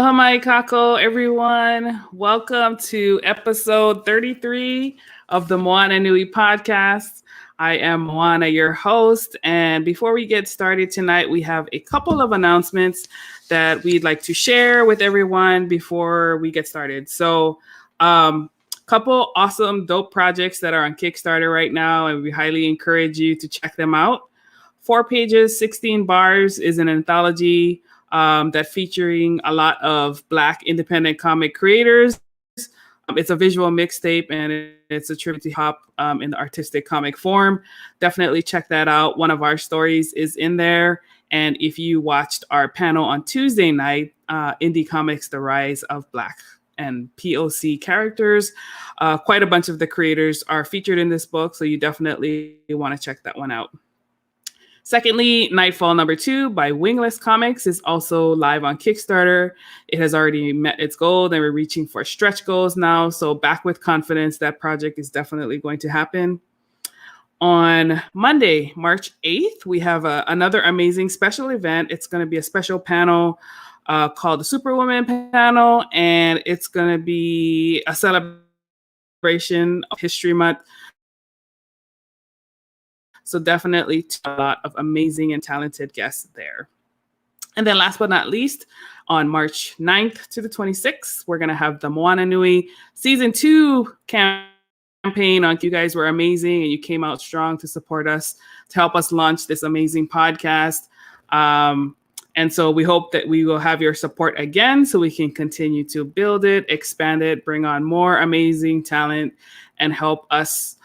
Aloha mai kako, everyone. Welcome to episode 33 of the Moana Nui podcast. I am Moana, your host. And before we get started tonight, we have a couple of announcements that we'd like to share with everyone before we get started. So, couple awesome, dope projects that are on Kickstarter right now, and we highly encourage you to check them out. 4 pages, 16 bars is an anthology that featuring a lot of Black independent comic creators. It's a visual mixtape and it's a tribute to hop in the artistic comic form. Definitely check that out. One of our stories is in there. And if you watched our panel on Tuesday night, Indie Comics, The Rise of Black and POC characters, quite a bunch of the creators are featured in this book. So you definitely want to check that one out. Secondly, Nightfall #2 by Wingless Comics is also live on Kickstarter. It has already met its goal and we're reaching for stretch goals now. So back with confidence, that project is definitely going to happen. On Monday, March 8th, we have another amazing special event. It's going to be a special panel called the Superwoman panel, and it's going to be a celebration of History Month. So definitely a lot of amazing and talented guests there. And then last but not least, on March 9th to the 26th, we're going to have the Moana Nui Season 2 campaign on. You guys were amazing and you came out strong to support us, to help us launch this amazing podcast. And so we hope that we will have your support again so we can continue to build it, expand it, bring on more amazing talent, and help us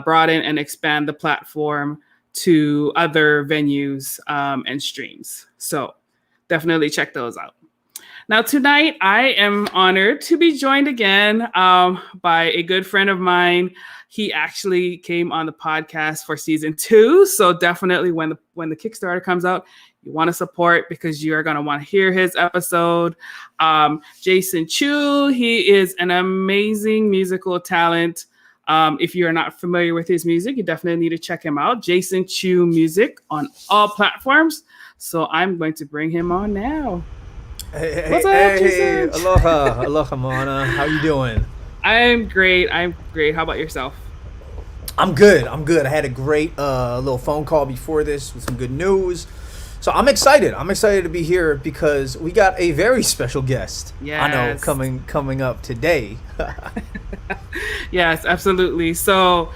broaden and expand the platform to other venues and streams. So definitely check those out. Now tonight, I am honored to be joined again by a good friend of mine. He actually came on the podcast for season 2. So definitely when the Kickstarter comes out, you want to support because you are going to want to hear his episode. Jason Chu, he is an amazing musical talent. If you're not familiar with his music, you definitely need to check him out. Jason Chu Music on all platforms. So I'm going to bring him on now. What's up, Jason? Aloha, Moana. How you doing? I'm great. How about yourself? I'm good. I had a great little phone call before this with some good news. So I'm excited. To be here because we got a very special guest. Yes. I know coming up today. Yes, absolutely. So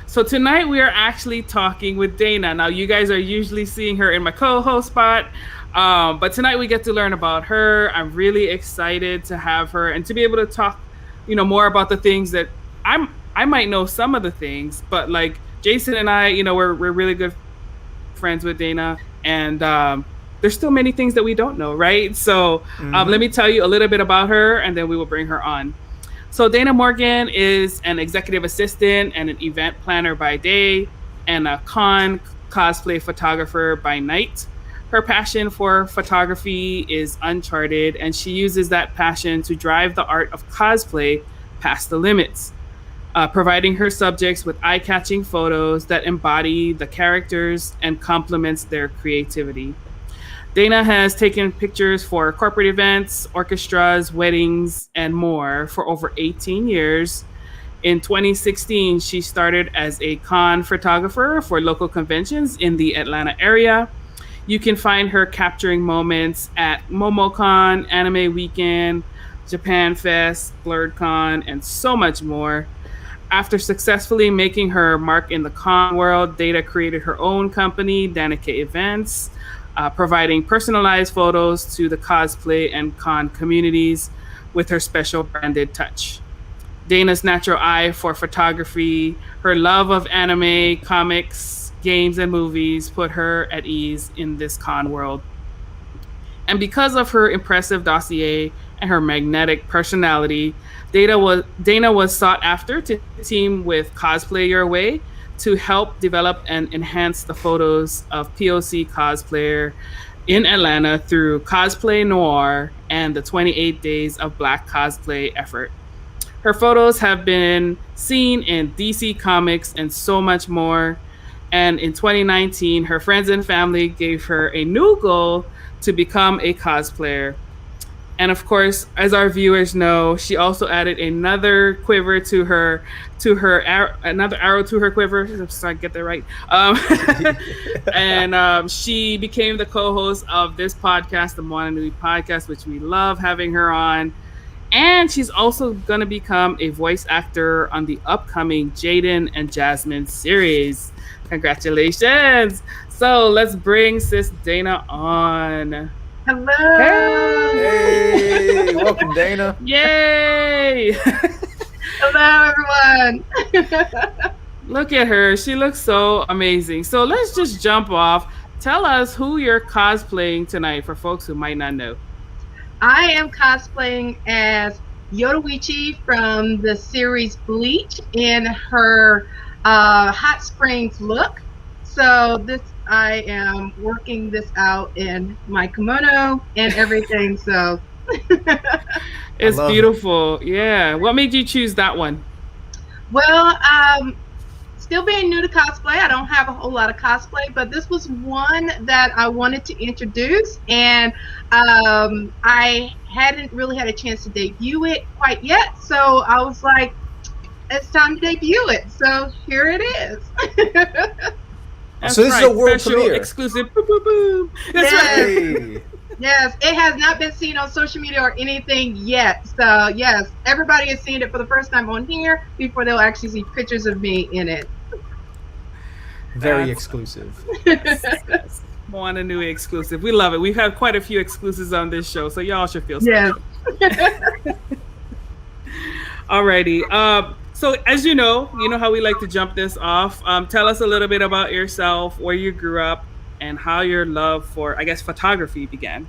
tonight we are actually talking with Dana. Now you guys are usually seeing her in my co-host spot, but tonight we get to learn about her. I'm really excited to have her and to be able to talk, more about the things that I might know some of the things, but like Jason and I, we're really good friends with Dana, and there's still many things that we don't know, right? So let me tell you a little bit about her, and then we will bring her on. So Dana Morgan is an executive assistant and an event planner by day and a cosplay photographer by night. Her passion for photography is uncharted, and she uses that passion to drive the art of cosplay past the limits, providing her subjects with eye-catching photos that embody the characters and complements their creativity. Dana has taken pictures for corporate events, orchestras, weddings, and more for over 18 years. In 2016, she started as a con photographer for local conventions in the Atlanta area. You can find her capturing moments at MomoCon, Anime Weekend, Japan Fest, BlurredCon, and so much more. After successfully making her mark in the con world, Dana created her own company, Danique Events, providing personalized photos to the cosplay and con communities with her special branded touch. Dana's natural eye for photography, her love of anime, comics, games, and movies put her at ease in this con world. And because of her impressive dossier and her magnetic personality, Dana was sought after to team with Cosplay Your Way to help develop and enhance the photos of POC cosplayer in Atlanta through Cosplay Noir and the 28 Days of Black Cosplay effort. Her photos have been seen in DC Comics and so much more. And in 2019, her friends and family gave her a new goal to become a cosplayer. And of course, as our viewers know, she also added another quiver another arrow to her quiver. So I get that right. And she became the co-host of this podcast, the Moana Nui podcast, which we love having her on. And she's also going to become a voice actor on the upcoming Jaden and Jasmine series. Congratulations. So let's bring Sis Dana on. Hello. Hey, welcome, Dana. Yay. Hello, everyone. Look at her. She looks so amazing. So let's just jump off. Tell us who you're cosplaying tonight for folks who might not know. I am cosplaying as Yodoichi from the series Bleach in her Hot Springs look. So I am working this out in my kimono and everything. So it's beautiful. Yeah. What made you choose that one? Well, still being new to cosplay, I don't have a whole lot of cosplay, but this was one that I wanted to introduce, and I hadn't really had a chance to debut it quite yet, so I was like, it's time to debut it. So here it is. That's so this right. is a world Special premiere. Exclusive. Boop, boop, boop. That's right. Yes, it has not been seen on social media or anything yet. So yes, everybody is seeing it for the first time on here before they'll actually see pictures of me in it. Very exclusive. Yes. Moana Nui exclusive. We love it. We've had quite a few exclusives on this show, so y'all should feel special. Yes. Alrighty. So as you know how we like to jump this off. Tell us a little bit about yourself, where you grew up, and how your love for, I guess, photography began.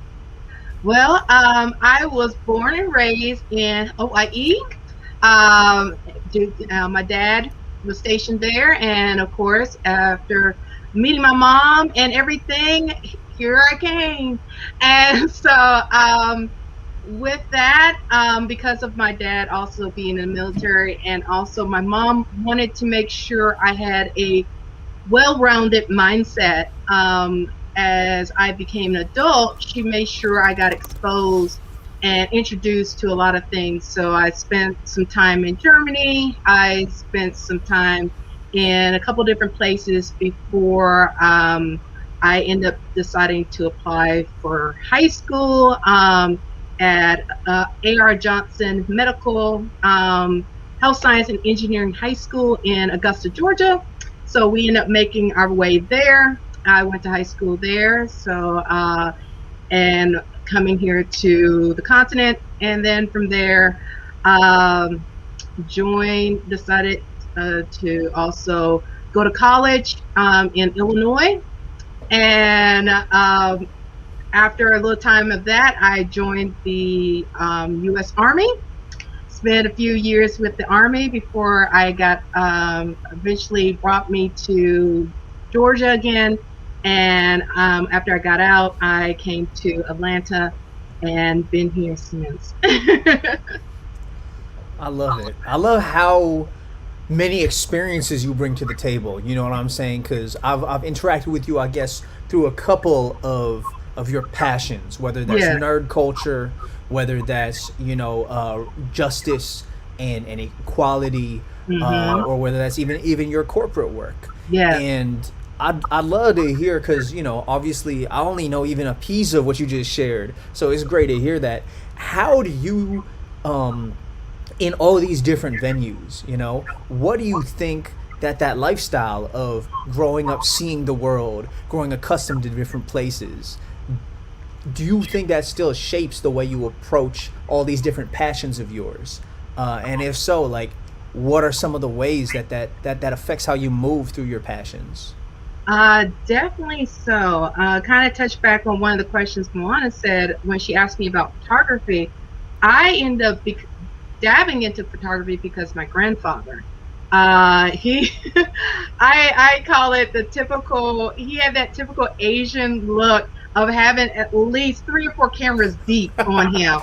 Well, I was born and raised in Hawaii. My dad was stationed there, and of course, after meeting my mom and everything, here I came. And so with that, because of my dad also being in the military, and also my mom wanted to make sure I had a well-rounded mindset. As I became an adult, she made sure I got exposed and introduced to a lot of things. So I spent some time in Germany. I spent some time in a couple different places before I ended up deciding to apply for high school at A.R. Johnson Medical Health Science and Engineering High School in Augusta, Georgia. So we ended up making our way there. I went to high school there, so and coming here to the continent, and then from there decided to also go to college in Illinois, and after a little time of that, I joined the U.S. Army. Spent a few years with the Army before I got eventually brought me to Georgia again. And after I got out, I came to Atlanta and been here since. I love it. I love how many experiences you bring to the table. You know what I'm saying? Because I've interacted with you, I guess, through a couple of your passions, whether that's nerd culture, whether that's justice and equality, or whether that's even your corporate work. Yeah. And I'd love to hear, because obviously I only know even a piece of what you just shared, so it's great to hear that. How do you in all these different venues, what do you think that lifestyle of growing up, seeing the world, growing accustomed to different places, do you think that still shapes the way you approach all these different passions of yours? And if so, like, what are some of the ways that affects how you move through your passions? Definitely so. Kind of touch back on one of the questions Moana said when she asked me about photography. I end up dabbing into photography because my grandfather, he, I call it he had that typical Asian look of having at least 3 or 4 cameras deep on him.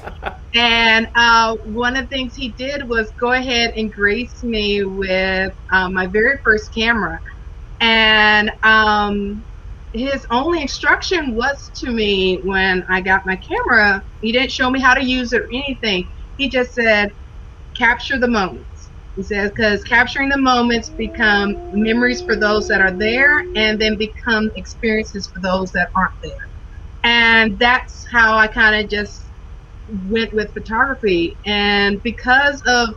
And one of the things he did was go ahead and grace me with my very first camera. And his only instruction was to me when I got my camera. He didn't show me how to use it or anything. He just said, capture the moments. He says, because capturing the moments become memories for those that are there and then become experiences for those that aren't there. And that's how I kind of just went with photography. And because of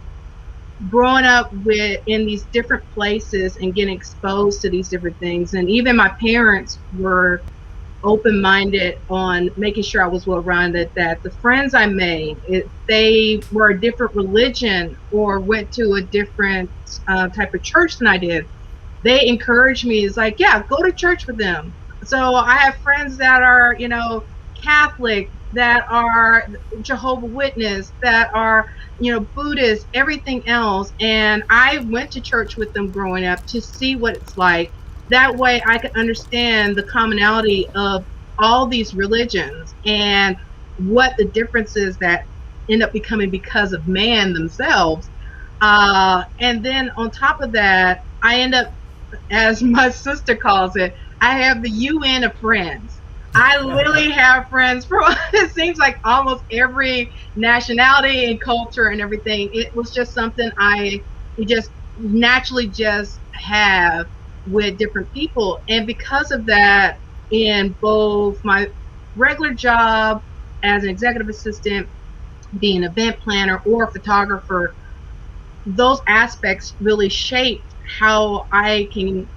growing up in these different places and getting exposed to these different things, and even my parents were open-minded on making sure I was well-rounded, that the friends I made, if they were a different religion or went to a different type of church than I did, they encouraged me. It's like, yeah, go to church with them. So I have friends that are, Catholic, that are Jehovah Witness, that are, Buddhist, everything else. And I went to church with them growing up to see what it's like. That way I could understand the commonality of all these religions and what the differences that end up becoming because of man themselves. And then on top of that, I end up, as my sister calls it, I have the UN of friends. I literally have friends from it seems like almost every nationality and culture and everything. It was just something I just naturally just have with different people. And because of that, in both my regular job as an executive assistant, being an event planner or photographer, those aspects really shaped how I can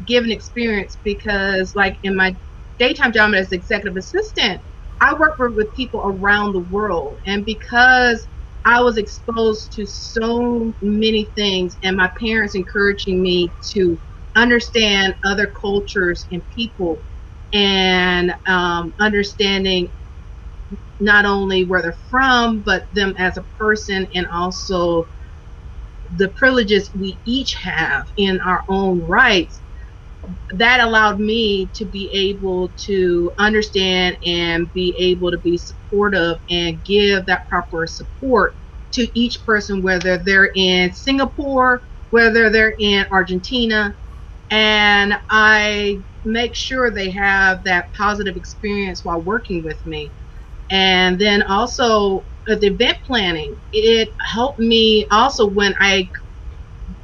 give an experience. Because like in my daytime job as executive assistant, I work with people around the world. And because I was exposed to so many things and my parents encouraging me to understand other cultures and people, and understanding not only where they're from, but them as a person, and also the privileges we each have in our own rights, that allowed me to be able to understand and be able to be supportive and give that proper support to each person, whether they're in Singapore, whether they're in Argentina. And I make sure they have that positive experience while working with me. And then also the event planning, it helped me also when I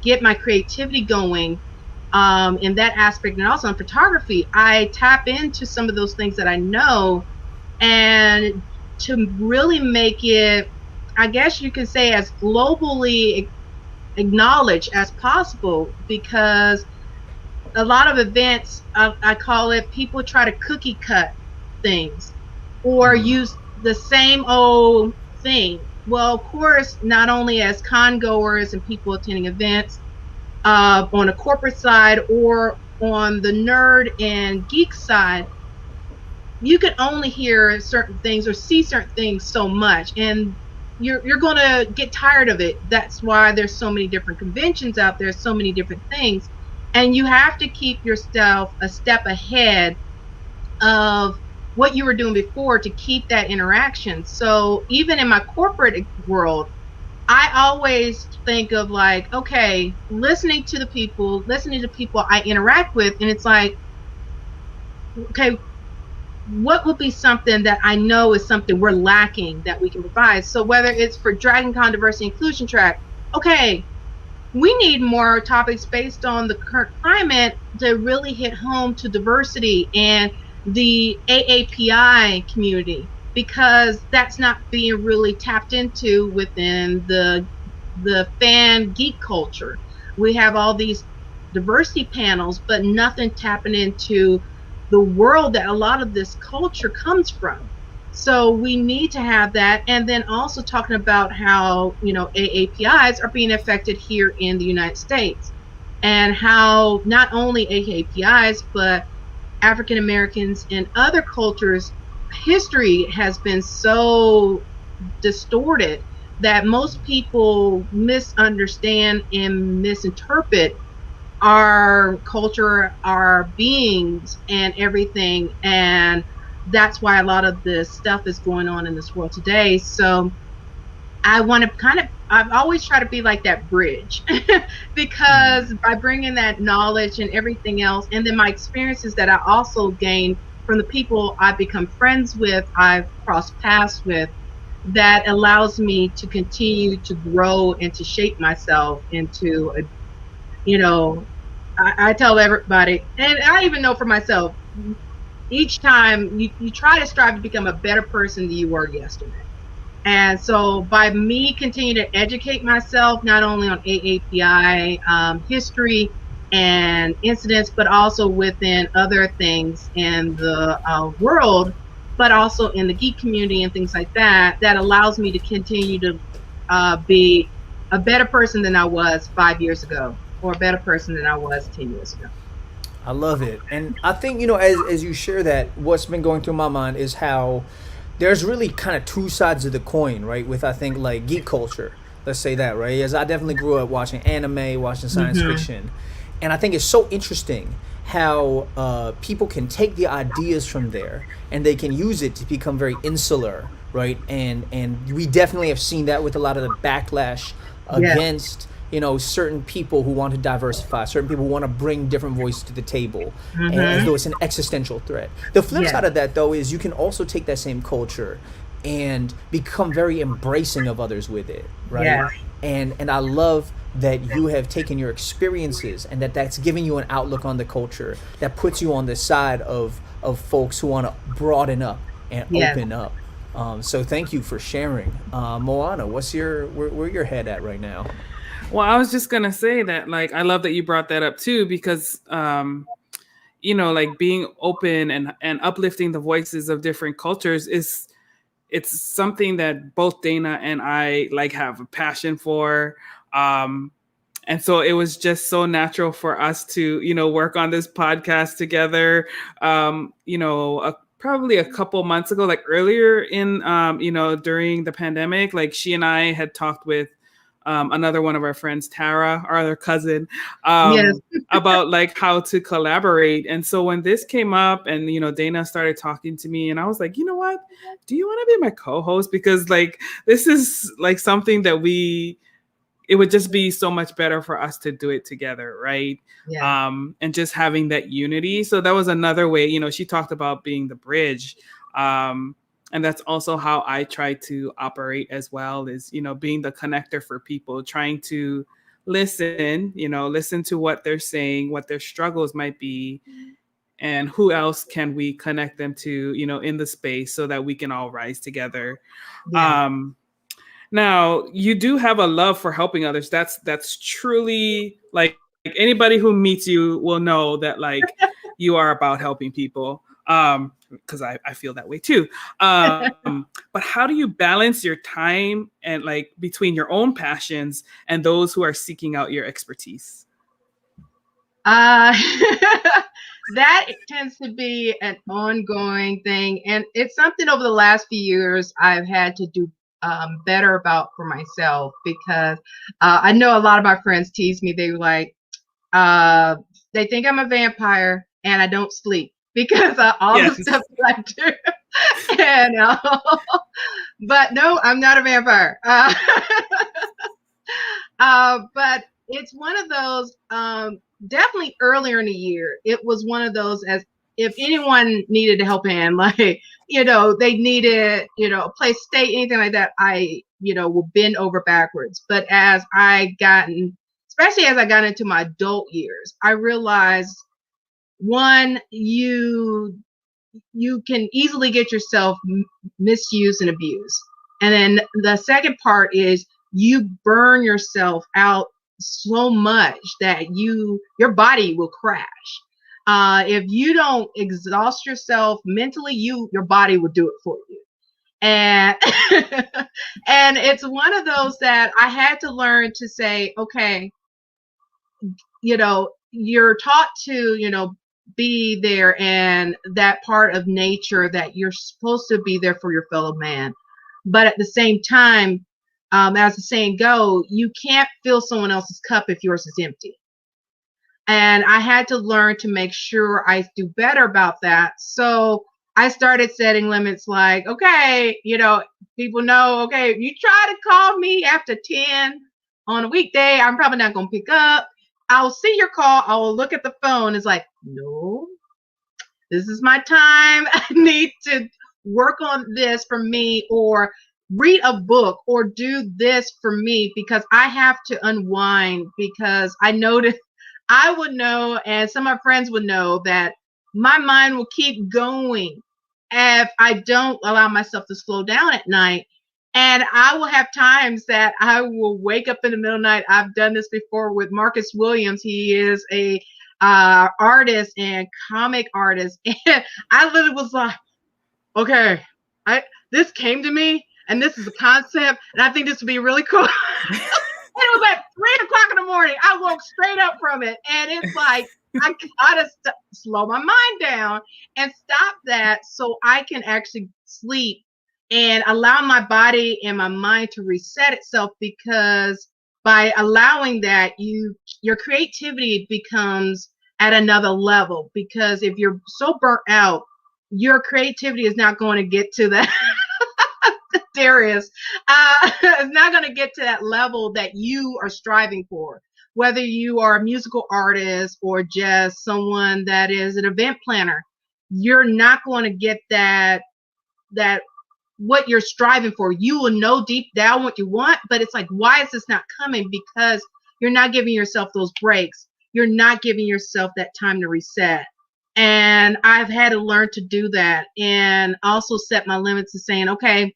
get my creativity going, in that aspect. And also in photography, I tap into some of those things that I know, and to really make it, I guess you could say, as globally acknowledged as possible. Because a lot of events, I call it, people try to cookie cut things or use the same old thing. Well, of course, not only as con goers and people attending events, on a corporate side or on the nerd and geek side, you can only hear certain things or see certain things so much, and you're going to get tired of it. That's why there's so many different conventions out there, so many different things, and you have to keep yourself a step ahead of what you were doing before to keep that interaction. So even in my corporate world, I always think of like, okay, listening to people I interact with, and it's like, okay, what would be something that I know is something we're lacking that we can provide? So whether it's for DragonCon diversity inclusion track, okay, we need more topics based on the current climate to really hit home to diversity and the AAPI community, because that's not being really tapped into within the fan geek culture. We have all these diversity panels, but nothing tapping into the world that a lot of this culture comes from. So we need to have that. And then also talking about how, AAPIs are being affected here in the United States, and how not only AAPIs, but African Americans and other cultures' history has been so distorted that most people misunderstand and misinterpret our culture, our beings, and everything. And that's why a lot of this stuff is going on in this world today. So I want to kind of, I've always tried to be like that bridge Mm. because by bringing that knowledge and everything else, and then my experiences that I also gained from the people I've become friends with, I've crossed paths with, that allows me to continue to grow and to shape myself into a, you know, I tell everybody, and I even know for myself, each time you try to strive to become a better person than you were yesterday. And so by me continuing to educate myself, not only on AAPI history and incidents, but also within other things in the world, but also in the geek community and things like that, that allows me to continue to be a better person than I was 5 years ago, or a better person than I was 10 years ago. I love it. And I think, you know, as you share that, what's been going through my mind is how there's really kind of two sides of the coin, right? With, I think, like geek culture, let's say that, right? As I definitely grew up watching anime, watching science Mm-hmm. fiction. And I think it's so interesting how people can take the ideas from there and they can use it to become very insular, right? And we definitely have seen that with a lot of the backlash Yes. against, you know, certain people who want to diversify, certain people who want to bring different voices to the table, as Mm-hmm. though it's an existential threat. The flip Yes. side of that, though, is you can also take that same culture and become very embracing of others with it, right? Yes. And I love that you have taken your experiences and that's giving you an outlook on the culture that puts you on the side of folks who want to broaden up and Yes. open up. So thank you for sharing. Moana, where your head at right now? Well, I was just gonna say that, like, I love that you brought that up too, because like being open and uplifting the voices of different cultures is it's something that both Dana and I like have a passion for. Um, and so it was just so natural for us to, work on this podcast together. Probably a couple months ago, like earlier in, during the pandemic, like she and I had talked with another one of our friends, Tara, our other cousin, Yes. about like how to collaborate. And so when this came up and, Dana started talking to me, and I was like, you know what? Do you want to be my co-host? Because like, this is like something that it would just be so much better for us to do it together, right? Yes. And just having that unity. So that was another way, she talked about being the bridge. And that's also how I try to operate as well, is, being the connector for people, trying to listen to what they're saying, what their struggles might be, and who else can we connect them to, in the space, so that we can all rise together. Yes. Um, Now, you do have a love for helping others. That's truly, like, anybody who meets you will know that, like, you are about helping people. Because I feel that way too. But how do you balance your time and, like, between your own passions and those who are seeking out your expertise? Uh, that tends to be an ongoing thing, and it's something over the last few years I've had to do better about for myself, because I know a lot of my friends tease me. They were like, uh, they think I'm a vampire and I don't sleep because all the Yes. stuff that I do. And but no, I'm not a vampire. But it's one of those, definitely earlier in the year, it was one of those, as if anyone needed a help hand, like, they needed, a place to stay, anything like that, I, will bend over backwards. But especially as I got into my adult years, I realized, one, you can easily get yourself misused and abused. And then the second part is you burn yourself out so much that your body will crash. If you don't exhaust yourself mentally, your body will do it for you. And and it's one of those that I had to learn to say, okay, you're taught to, be there, and that part of nature that you're supposed to be there for your fellow man. But at the same time, as the saying go, you can't fill someone else's cup if yours is empty. And I had to learn to make sure I do better about that. So I started setting limits, like, okay, people know, okay, if you try to call me after 10 on a weekday, I'm probably not going to pick up. I'll see your call. I will look at the phone. It's like, no, this is my time. I need to work on this for me, or read a book, or do this for me, because I have to unwind, because I noticed I would know, and some of my friends would know, that my mind will keep going if I don't allow myself to slow down at night. And I will have times that I will wake up in the middle of the night. I've done this before with Marcus Williams. He is a artist and comic artist. And I literally was like, okay, this came to me, and this is a concept, and I think this would be really cool. And it was at 3:00 in the morning. I woke straight up from it. And it's like, I gotta slow my mind down and stop that, so I can actually sleep and allow my body and my mind to reset itself. Because by allowing that, your creativity becomes at another level. Because if you're so burnt out, your creativity is not going to get to that. Darius, is not going to get to that level that you are striving for. Whether you are a musical artist or just someone that is an event planner, you're not going to get that what you're striving for. You will know deep down what you want, but it's like, why is this not coming? Because you're not giving yourself those breaks. You're not giving yourself that time to reset. And I've had to learn to do that, and also set my limits to saying, okay,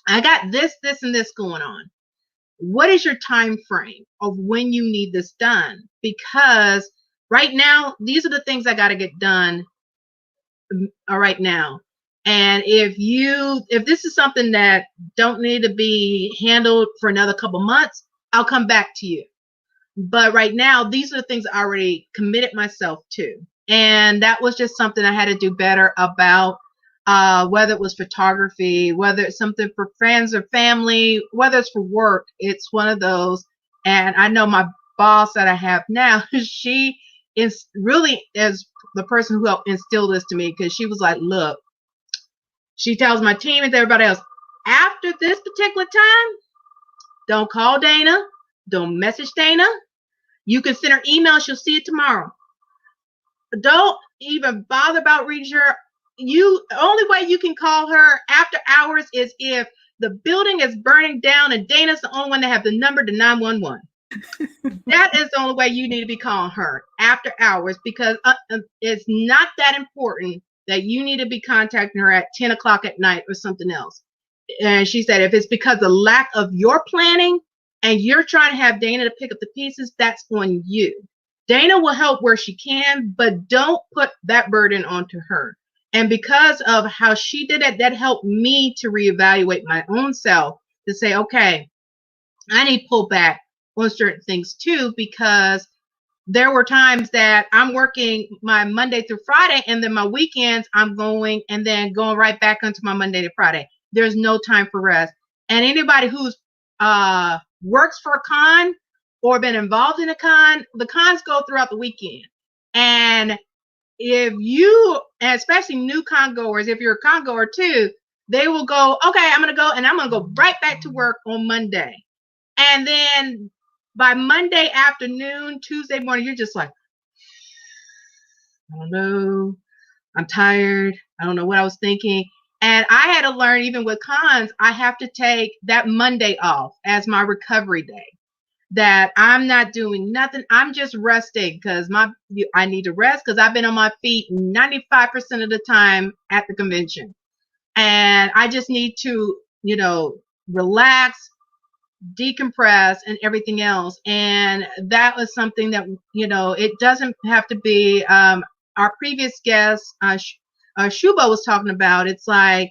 I got this, and this going on. What is your time frame of when you need this done? Because right now, these are the things I got to get done right now. And if this is something that don't need to be handled for another couple months, I'll come back to you. But right now, these are the things I already committed myself to. And that was just something I had to do better about. Whether it was photography, whether it's something for friends or family, whether it's for work, it's one of those. And I know my boss that I have now, she is really is the person who helped instill this to me, because she was like, look, she tells my team and everybody else, after this particular time, don't call Dana, don't message Dana. You can send her email, she'll see it tomorrow. Don't even bother about reading her. Only way you can call her after hours is if the building is burning down and Dana's the only one that have the number to 911. That is the only way you need to be calling her, after hours, because it's not that important that you need to be contacting her at 10 o'clock at night or something else. And she said, if it's because of lack of your planning and you're trying to have Dana to pick up the pieces, that's on you. Dana will help where she can, but don't put that burden onto her. And because of how she did it, that helped me to reevaluate my own self, to say, okay, I need to pull back on certain things too, because there were times that I'm working my Monday through Friday, and then my weekends I'm going right back into my Monday to Friday. There's no time for rest. And anybody who's works for a con or been involved in a con, the cons go throughout the weekend. And if you, especially new con goers, if you're a con goer too, they will go, okay, I'm going to go, and I'm going to go right back to work on Monday. And then by Monday afternoon, Tuesday morning, you're just like, I don't know, I'm tired, I don't know what I was thinking. And I had to learn, even with cons, I have to take that Monday off as my recovery day. That I'm not doing nothing. I'm just resting, because I need to rest, because I've been on my feet 95% of the time at the convention. And I just need to, relax, decompress, and everything else. And that was something that, it doesn't have to be, our previous guest, Shuba, was talking about. It's like,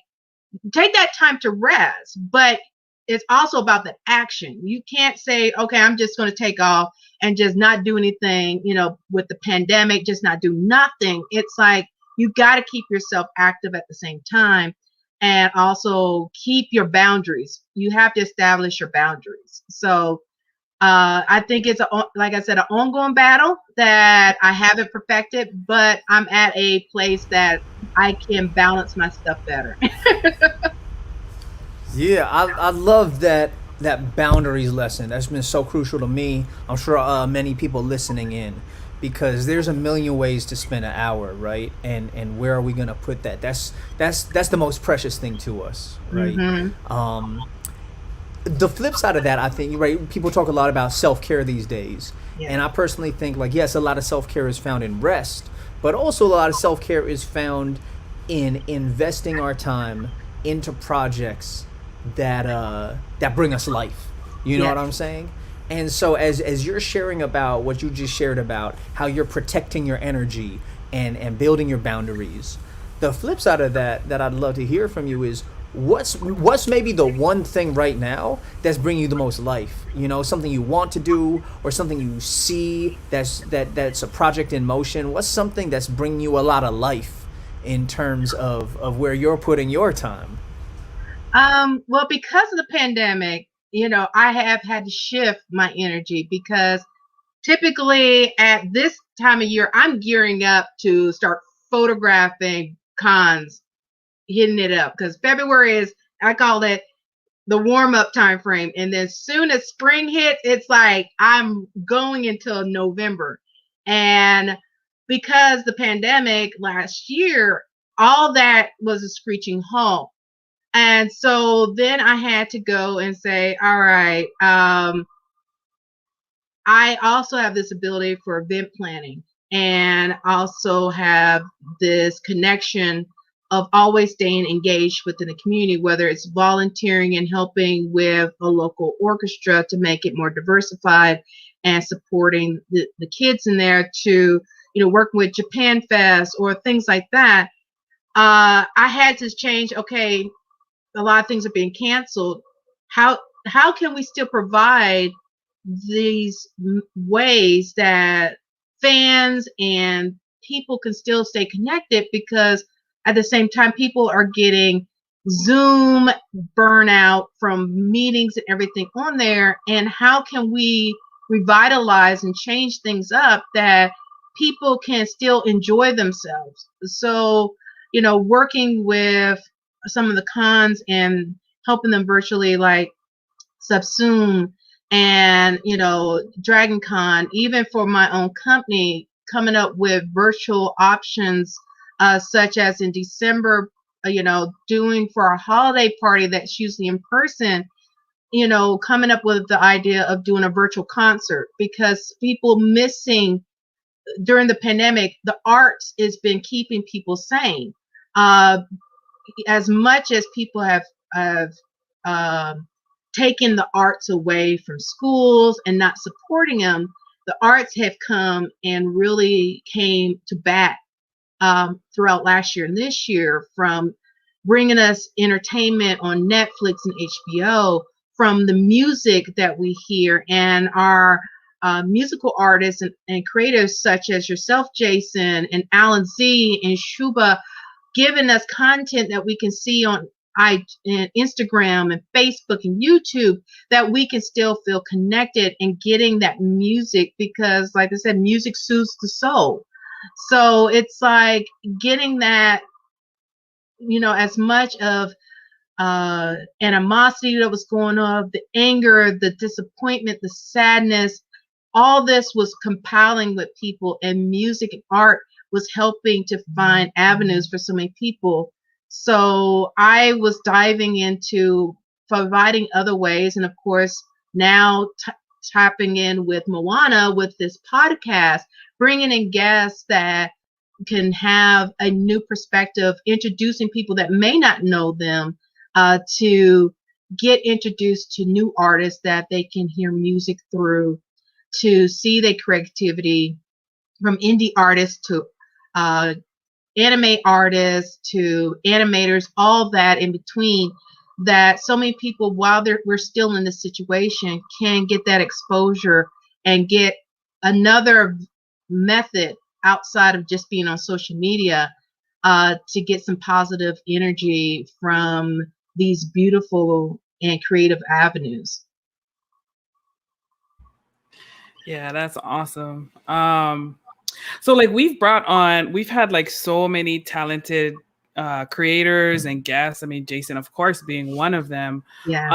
take that time to rest, but it's also about the action. You can't say, okay, I'm just going to take off and just not do anything, with the pandemic, just not do nothing. It's like, you got to keep yourself active at the same time, and also keep your boundaries. You have to establish your boundaries. So I think it's, like I said, an ongoing battle that I haven't perfected, but I'm at a place that I can balance my stuff better. Yeah, I love that boundaries lesson. That's been so crucial to me. I'm sure many people listening in, because there's a million ways to spend an hour, right? And where are we gonna put that? That's the most precious thing to us, right? Mm-hmm. Um, the flip side of that, I think, right? People talk a lot about self care these days, Yeah. and I personally think, like, yes, a lot of self care is found in rest, but also a lot of self care is found in investing our time into projects that bring us life. You know what Yes. I'm saying? And so as you're sharing about what you just shared about how you're protecting your energy and building your boundaries, the flip side of that I'd love to hear from you is what's maybe the one thing right now that's bringing you the most life. You know, something you want to do or something you see that's a project in motion. What's something that's bringing you a lot of life in terms of where you're putting your time? Well, because of the pandemic, I have had to shift my energy because typically at this time of year, I'm gearing up to start photographing cons, hitting it up because February is, I call it the warm up time frame. And then soon as spring hits, it's like I'm going until November. And because the pandemic last year, all that was a screeching halt. And so then I had to go and say, all right, I also have this ability for event planning and also have this connection of always staying engaged within the community, whether it's volunteering and helping with a local orchestra to make it more diversified and supporting the kids in there to, working with Japan Fest or things like that. I had to change, okay, a lot of things are being canceled. How can we still provide these ways that fans and people can still stay connected, because at the same time people are getting Zoom burnout from meetings and everything on there, and how can we revitalize and change things up that people can still enjoy themselves. So, working with some of the cons and helping them virtually, like Subsume and DragonCon, even for my own company, coming up with virtual options, such as in December, doing for a holiday party that's usually in person, coming up with the idea of doing a virtual concert, because people missing during the pandemic, the arts has been keeping people sane. Uh, as much as people have um, taken the arts away from schools and not supporting them, the arts have come and really came to bat throughout last year and this year, from bringing us entertainment on Netflix and HBO, from the music that we hear, and our musical artists and creatives such as yourself, Jason, and Alan Z and Shuba, giving us content that we can see on and Instagram and Facebook and YouTube, that we can still feel connected and getting that music, because like I said, music soothes the soul. So it's like getting that, as much of animosity that was going on, the anger, the disappointment, the sadness, all this was compiling with people, and music and art was helping to find avenues for so many people. So I was diving into providing other ways, and of course now tapping in with Moana with this podcast, bringing in guests that can have a new perspective, introducing people that may not know them, to get introduced to new artists that they can hear music through, to see their creativity, from indie artists to uh, anime artists to animators, all that in between. That so many people, while we're still in this situation, can get that exposure and get another method outside of just being on social media, to get some positive energy from these beautiful and creative avenues. Yeah, that's awesome. So like we've had like so many talented creators and guests. I mean, Jason, of course, being one of them. Yeah.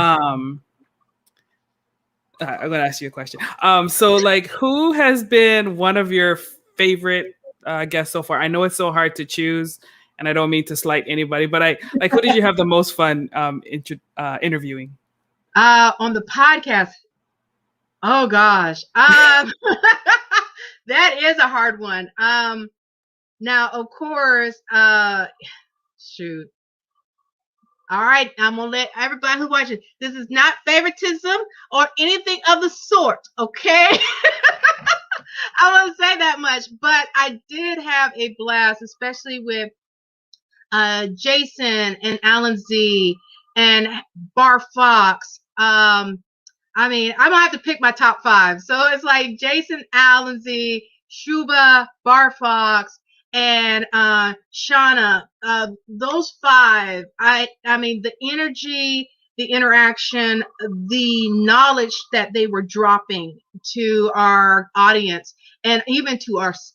I'm gonna ask you a question. So like, who has been one of your favorite guests so far? I know it's so hard to choose, and I don't mean to slight anybody, but who did you have the most fun interviewing? On the podcast. Oh gosh. That is a hard one. Now of course, shoot. All right, I'm gonna let everybody who watches. This is not favoritism or anything of the sort, okay? I want to say that much, but I did have a blast, especially with Jason and Alan Z and Bar Fox. I mean, I'm gonna have to pick my top 5. So it's like Jason, Alan Z, Shuba, Bar Fox, and Shauna. Those 5. I mean, the energy, the interaction, the knowledge that they were dropping to our audience, and even to us.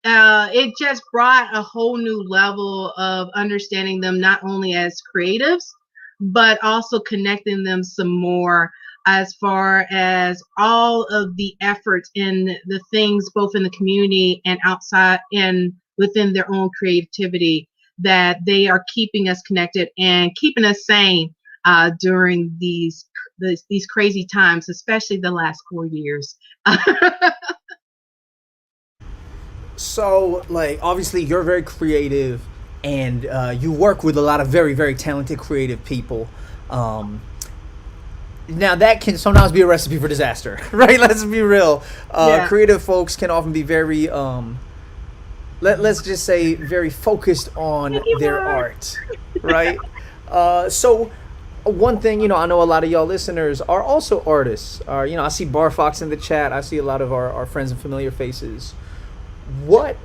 It just brought a whole new level of understanding them, not only as creatives, but also connecting them some more as far as all of the efforts in the things both in the community and outside and within their own creativity that they are keeping us connected and keeping us sane during these crazy times, especially the last 4 years. So, like, obviously, you're very creative, and you work with a lot of very, very talented, creative people. Now, that can sometimes be a recipe for disaster, right? Let's be real. Yeah. Creative folks can often be very, let's just say, very focused on their art, right? So, one thing, I know a lot of y'all listeners are also artists. I see Bar Fox in the chat. I see a lot of our friends and familiar faces. What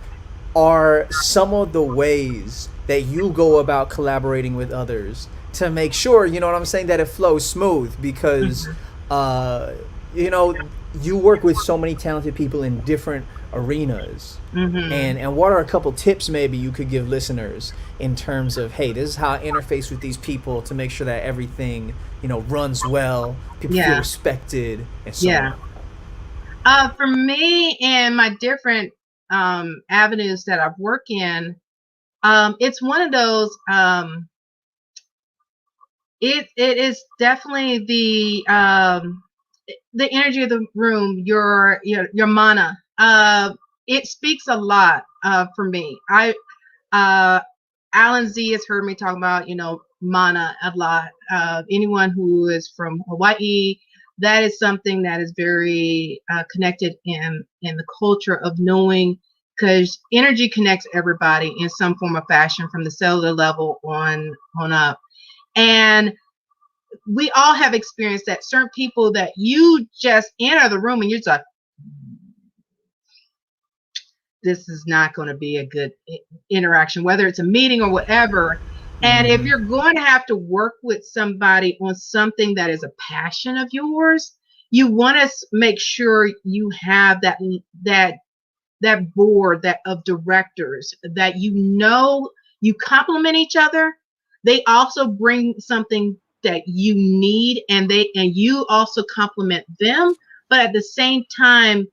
are some of the ways that you go about collaborating with others to make sure, you know what I'm saying, that it flows smooth? Because, you work with so many talented people in different arenas. Mm-hmm. And what are a couple tips maybe you could give listeners in terms of, hey, this is how I interface with these people to make sure that everything, runs well, people feel respected, and so on. For me and my different avenues that I've worked in, it's one of those. It is definitely the energy of the room, your mana. It speaks a lot for me. Alan Z has heard me talk about mana a lot. Anyone who is from Hawaii, that is something that is very connected in the culture of knowing, because energy connects everybody in some form or fashion from the cellular level on up. And we all have experienced that certain people that you just enter the room and you're just like, this is not going to be a good interaction, whether it's a meeting or whatever. And if you're going to have to work with somebody on something that is a passion of yours, you want to make sure you have that board of directors that you complement each other. They also bring something that you need, and you also complement them, but at the same time,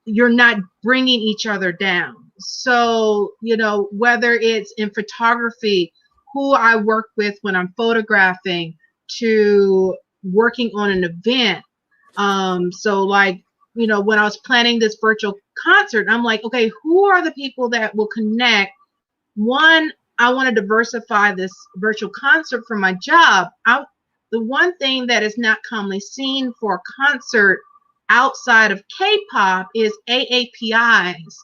you're not bringing each other down. So, whether it's in photography, who I work with when I'm photographing, to working on an event. So like, when I was planning this virtual concert, I'm like, okay, who are the people that will connect? One, I want to diversify this virtual concert for my job. The one thing that is not commonly seen for a concert outside of K-pop is AAPIs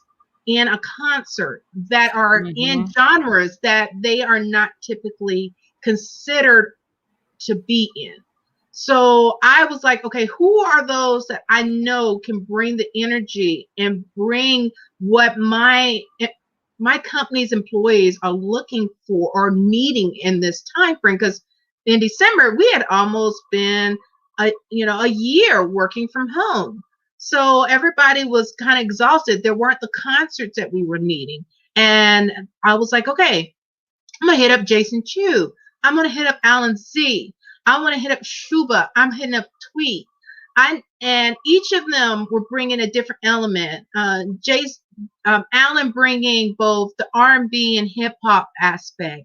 in a concert that are in genres that they are not typically considered to be in. So I was like, okay, who are those that I know can bring the energy and bring what my company's employees are looking for or needing in this time frame? Because in December, we had almost been a year working from home. So everybody was kind of exhausted. There weren't the concerts that we were needing. And I was like, okay, I'm gonna hit up Jason Chu. I'm gonna hit up Alan Z. I want to hit up Shuba. I'm hitting up Tweet. And each of them were bringing a different element. Alan bringing both the R&B and hip hop aspect.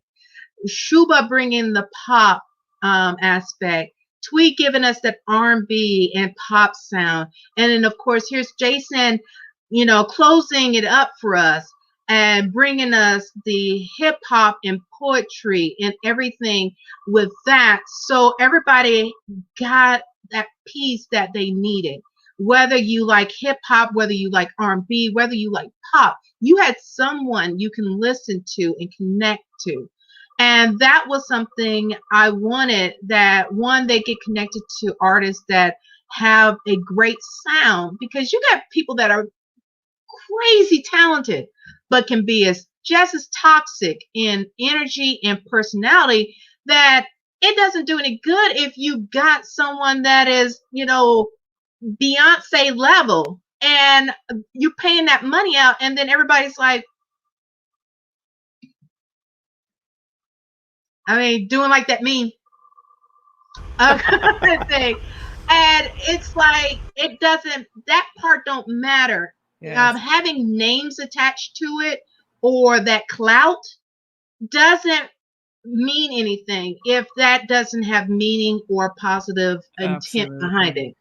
Shuba bringing the pop aspect. Tweet giving us that R&B and pop sound. And then of course here's Jason, closing it up for us and bringing us the hip hop and poetry and everything with that. So everybody got that piece that they needed. Whether you like hip hop, whether you like R&B, whether you like pop, you had someone you can listen to and connect to. And that was something I wanted, that one, they get connected to artists that have a great sound, because you got people that are crazy talented, but can be just as toxic in energy and personality, that it doesn't do any good if you got someone that is, Beyonce level, and you're paying that money out, and then everybody's like, doing like that meme thing. And it's like, that part don't matter. Yes. Having names attached to it or that clout doesn't mean anything if that doesn't have meaning or positive intent behind it.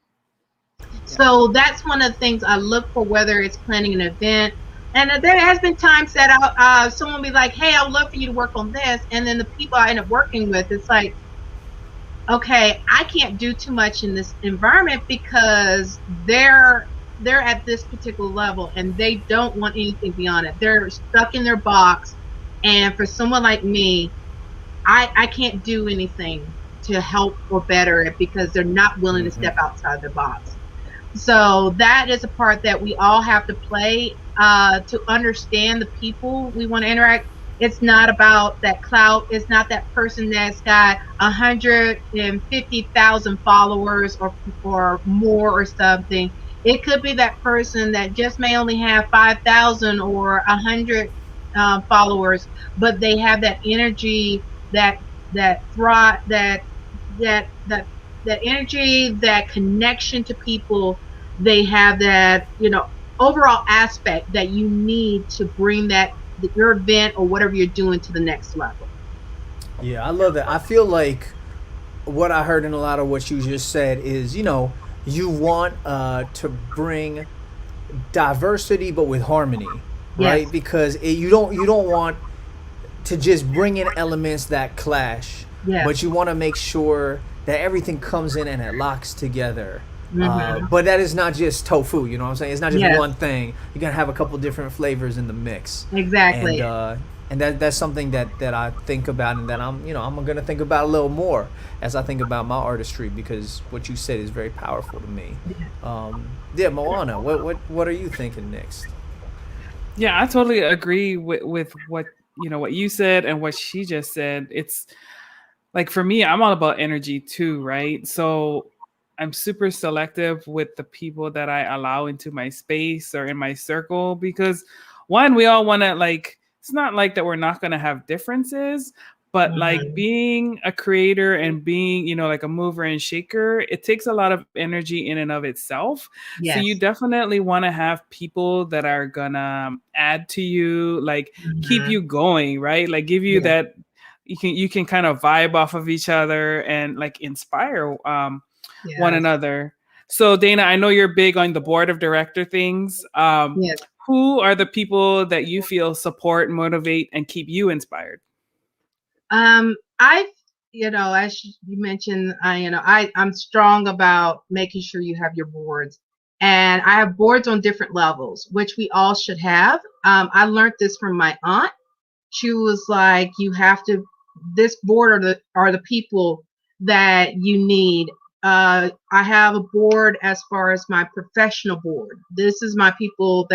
Yeah. So that's one of the things I look for, whether it's planning an event. And there has been times that someone will be like, hey, I would love for you to work on this. And then the people I end up working with, it's like, okay, I can't do too much in this environment because they're at this particular level and they don't want anything beyond it. They're stuck in their box. And for someone like me, I can't do anything to help or better it because they're not willing to step outside their box. So that is a part that we all have to play to understand the people we want to interact. It's not about that clout. It's not that person that's got 150,000 followers or more or something. It could be that person that just may only have 5,000 or 100 followers, but they have that energy, that energy, that connection to people. They have that, overall aspect that you need to bring your event or whatever you're doing to the next level. Yeah, I love that. I feel like what I heard in a lot of what you just said is, you want to bring diversity but with harmony, right? Yes. Because you don't want to just bring in elements that clash, yes, but you want to make sure that everything comes in and it locks together. Mm-hmm. But that is not just tofu, you know what I'm saying? It's not just, yes, one thing. You're going to have a couple different flavors in the mix. Exactly. And that's something that I think about, and that I'm going to think about a little more as I think about my artistry, because what you said is very powerful to me. Yeah, Moana, what are you thinking next? Yeah, I totally agree with what what you said and what she just said. It's like, for me, I'm all about energy too, right? So I'm super selective with the people that I allow into my space or in my circle, because one, we all want to, like, it's not like that we're not going to have differences, but mm-hmm, like being a creator and being, like a mover and shaker, it takes a lot of energy in and of itself. Yes. So you definitely want to have people that are gonna add to you, like, mm-hmm, keep you going, right? Like give you, yeah, that you can kind of vibe off of each other and like inspire yes, one another. So Dana, I know you're big on the board of director things. Yes. Who are the people that you feel support, motivate, and keep you inspired? As you mentioned, I'm strong about making sure you have your boards, and I have boards on different levels, which we all should have. I learned this from my aunt. She was like, you have to, this board are the people that you need. I have a board as far as my professional board. This is my people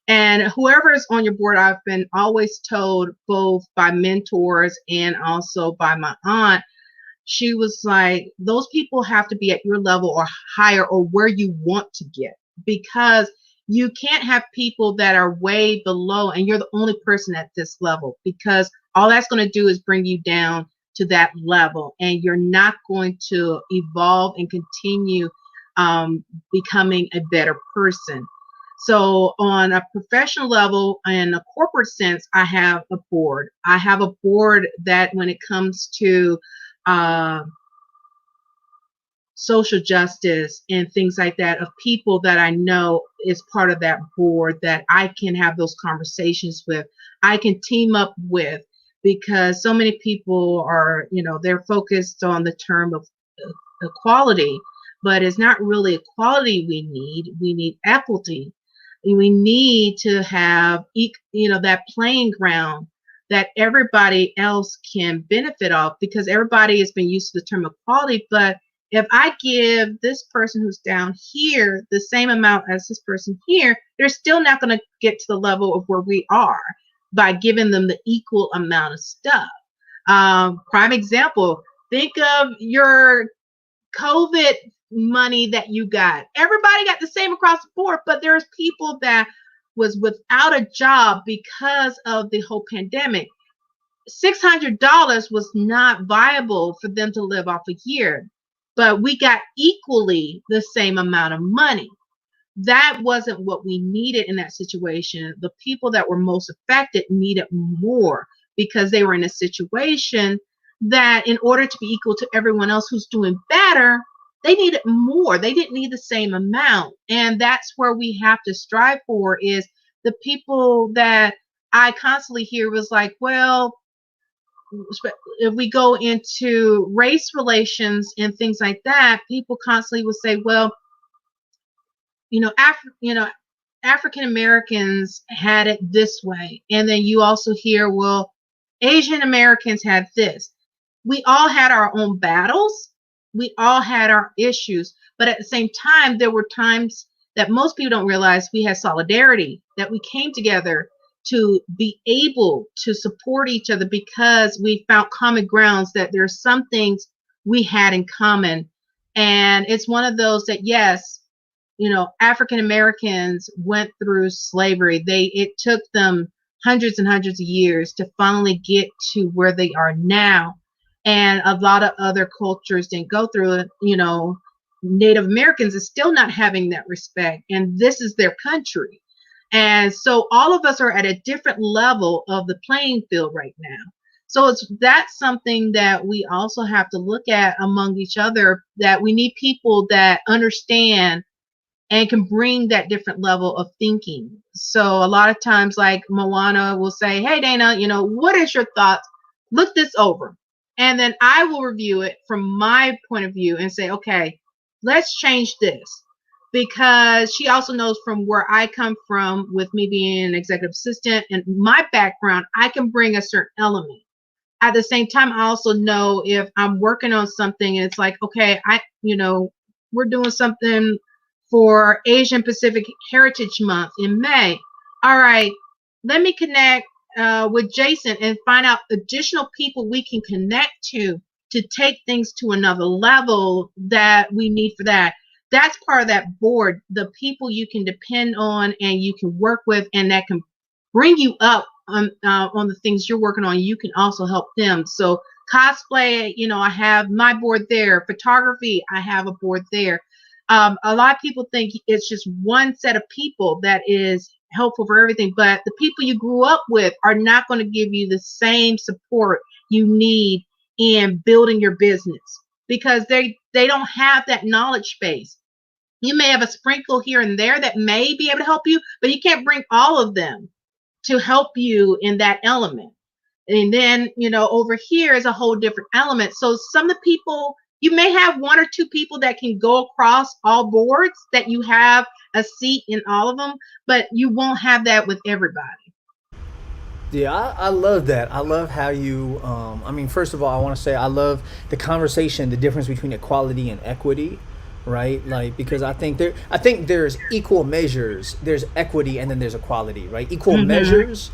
and whoever is on your board, I've been always told, both by mentors and also by my aunt, she was like, those people have to be at your level or higher, or where you want to get, because you can't have people that are way below and you're the only person at this level, because all that's going to do is bring you down to that level, and you're not going to evolve and continue becoming a better person. So on a professional level and a corporate sense, I have a board. I have a board that when it comes to social justice and things like that, of people that I know is part of that board that I can have those conversations with, I can team up with, because so many people are, they're focused on the term of equality, but it's not really equality we need equity. We need to have, that playing ground that everybody else can benefit off, because everybody has been used to the term equality. But if I give this person who's down here the same amount as this person here, they're still not going to get to the level of where we are by giving them the equal amount of stuff. Prime example, think of your COVID money that you got. Everybody got the same across the board, but there's people that was without a job because of the whole pandemic. $600 was not viable for them to live off a year, but we got equally the same amount of money. That wasn't what we needed in that situation. The people that were most affected needed more, because they were in a situation that in order to be equal to everyone else who's doing better, they needed more. They didn't need the same amount. And that's where we have to strive for, is the people that I constantly hear was like, well, if we go into race relations and things like that, people constantly will say, well, African Americans had it this way. And then you also hear, well, Asian Americans had this. We all had our own battles. We all had our issues. But at the same time, there were times that most people don't realize we had solidarity, that we came together to be able to support each other, because we found common grounds, that there's some things we had in common. And it's one of those that, yes, African Americans went through slavery. It took them hundreds and hundreds of years to finally get to where they are now. And a lot of other cultures didn't go through it. Native Americans is still not having that respect, and this is their country. And so all of us are at a different level of the playing field right now. So that's something that we also have to look at among each other, that we need people that understand and can bring that different level of thinking. So a lot of times, like Moana will say, hey, Dana, what is your thoughts? Look this over. And then I will review it from my point of view and say, okay, let's change this. Because she also knows from where I come from, with me being an executive assistant and my background, I can bring a certain element. At the same time, I also know if I'm working on something and it's like, okay, we're doing something for Asian Pacific Heritage Month in May. All right, let me connect with Jason and find out additional people we can connect to take things to another level that we need for that. That's part of that board, the people you can depend on and you can work with, and that can bring you up on the things you're working on. You can also help them. So cosplay, I have my board there. Photography, I have a board there. A lot of people think it's just one set of people that is helpful for everything, but the people you grew up with are not going to give you the same support you need in building your business, because they don't have that knowledge base. You may have a sprinkle here and there that may be able to help you, but you can't bring all of them to help you in that element. And then, over here is a whole different element. So some of the people, you may have one or two people that can go across all boards, that you have a seat in all of them, but you won't have that with everybody. Yeah, I love that. I love how you, first of all, I want to say I love the conversation, the difference between equality and equity, right? Like, because I think there's equal measures, there's equity, and then there's equality, right? Equal measures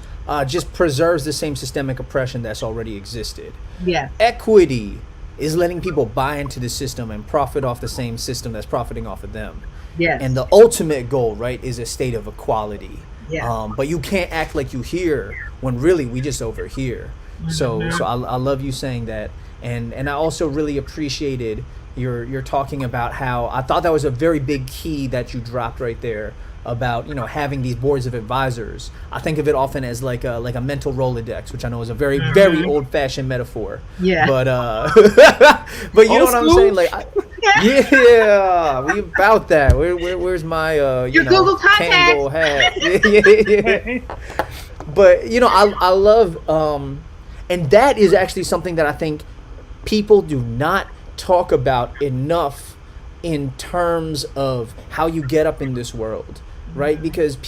just preserves the same systemic oppression that's already existed. Yeah. Equity is letting people buy into the system and profit off the same system that's profiting off of them. Yes. And the ultimate goal, right, is a state of equality. Yes. But you can't act like you here when really we just over here. So I love you saying that, and I also really appreciated your talking about how I thought that was a very big key that you dropped right there about having these boards of advisors. I think of it often as like a mental Rolodex, which I know is a very old fashioned metaphor. Yeah. But but you know Old what I'm school? saying? Like, yeah, we about that. Where's my Your Google contacts. Kangol hat? Yeah. But I love and that is actually something that I think people do not talk about enough in terms of how you get up in this world, right? Because I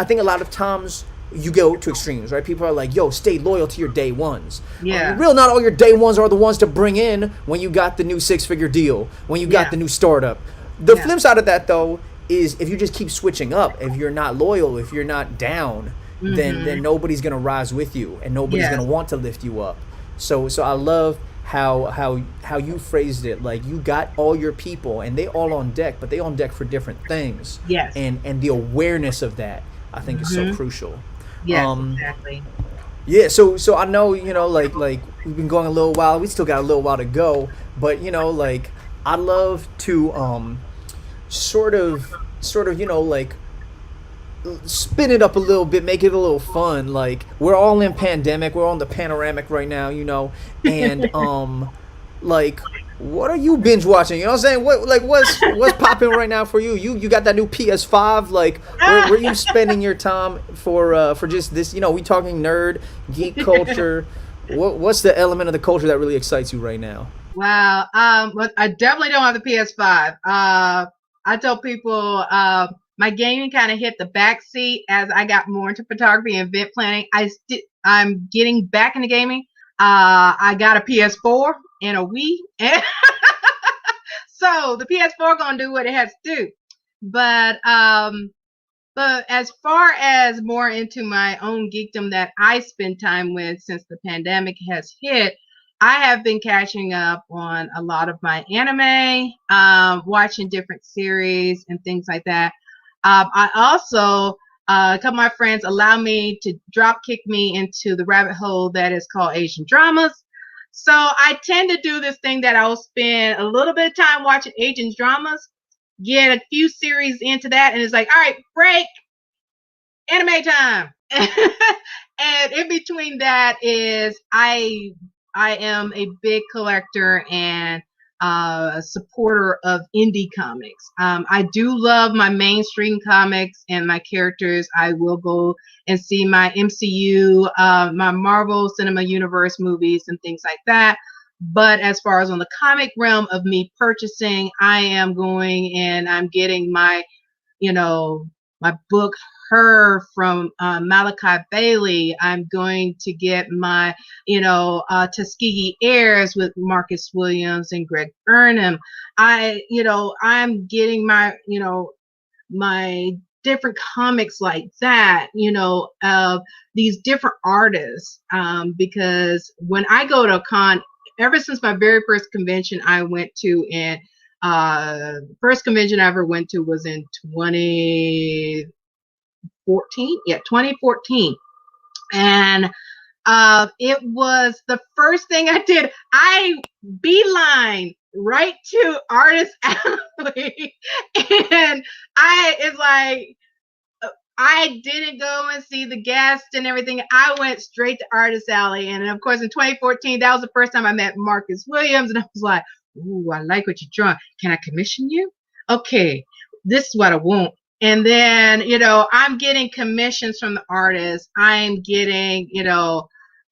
think a lot of times you go to extremes, right? People are like, yo, stay loyal to your day ones. Yeah. Real, not all your day ones are the ones to bring in when you got the new 6-figure deal, when you got the new startup. The flip side of that, though, is if you just keep switching up, if you're not loyal, if you're not down, then nobody's going to rise with you, and nobody's going to want to lift you up. So I love how you phrased it. Like, you got all your people and they all on deck, but they on deck for different things. Yes. And the awareness of that, I think, is so crucial. Yes, exactly. Yeah, so I know, like we've been going a little while. We still got a little while to go, but like I love to sort of like spin it up a little bit, make it a little fun. Like, we're all in pandemic, we're on the panoramic right now, and like, what are you binge watching? You know what I'm saying? What's popping right now for you? You got that new PS5? Like, where you spending your time for just this? We talking nerd, geek culture. What's the element of the culture that really excites you right now? Wow. But I definitely don't have the PS5. I tell people my gaming kind of hit the back seat as I got more into photography and event planning. I'm getting back into gaming. I got a PS4 and a Wii, and so the PS4 gonna do what it has to do. But as far as more into my own geekdom that I spend time with since the pandemic has hit, I have been catching up on a lot of my anime, watching different series and things like that. I also, a couple of my friends allow me to drop kick me into the rabbit hole that is called Asian dramas. So I tend to do this thing that I'll spend a little bit of time watching Asian dramas, get a few series into that, and it's like, all right, break, anime time. And in between that is I am a big collector and supporter of indie comics. I do love my mainstream comics and my characters. I will go and see my MCU, my Marvel Cinema Universe movies and things like that. But as far as on the comic realm of me purchasing, I am going and I'm getting my, my book Her from Malachi Bailey. I'm going to get my, Tuskegee Heirs with Marcus Williams and Greg Burnham. I'm getting my, my different comics like that, of these different artists. Because when I go to a con, ever since my very first convention I went to, and first convention I ever went to was in 2014, and it was the first thing I did. I beeline right to Artist Alley, and I didn't go and see the guests and everything. I went straight to Artist Alley, and of course in 2014 that was the first time I met Marcus Williams, and I was like, "Ooh, I like what you're drawing. Can I commission you? Okay, this is what I want." And then, I'm getting commissions from the artists. I'm getting,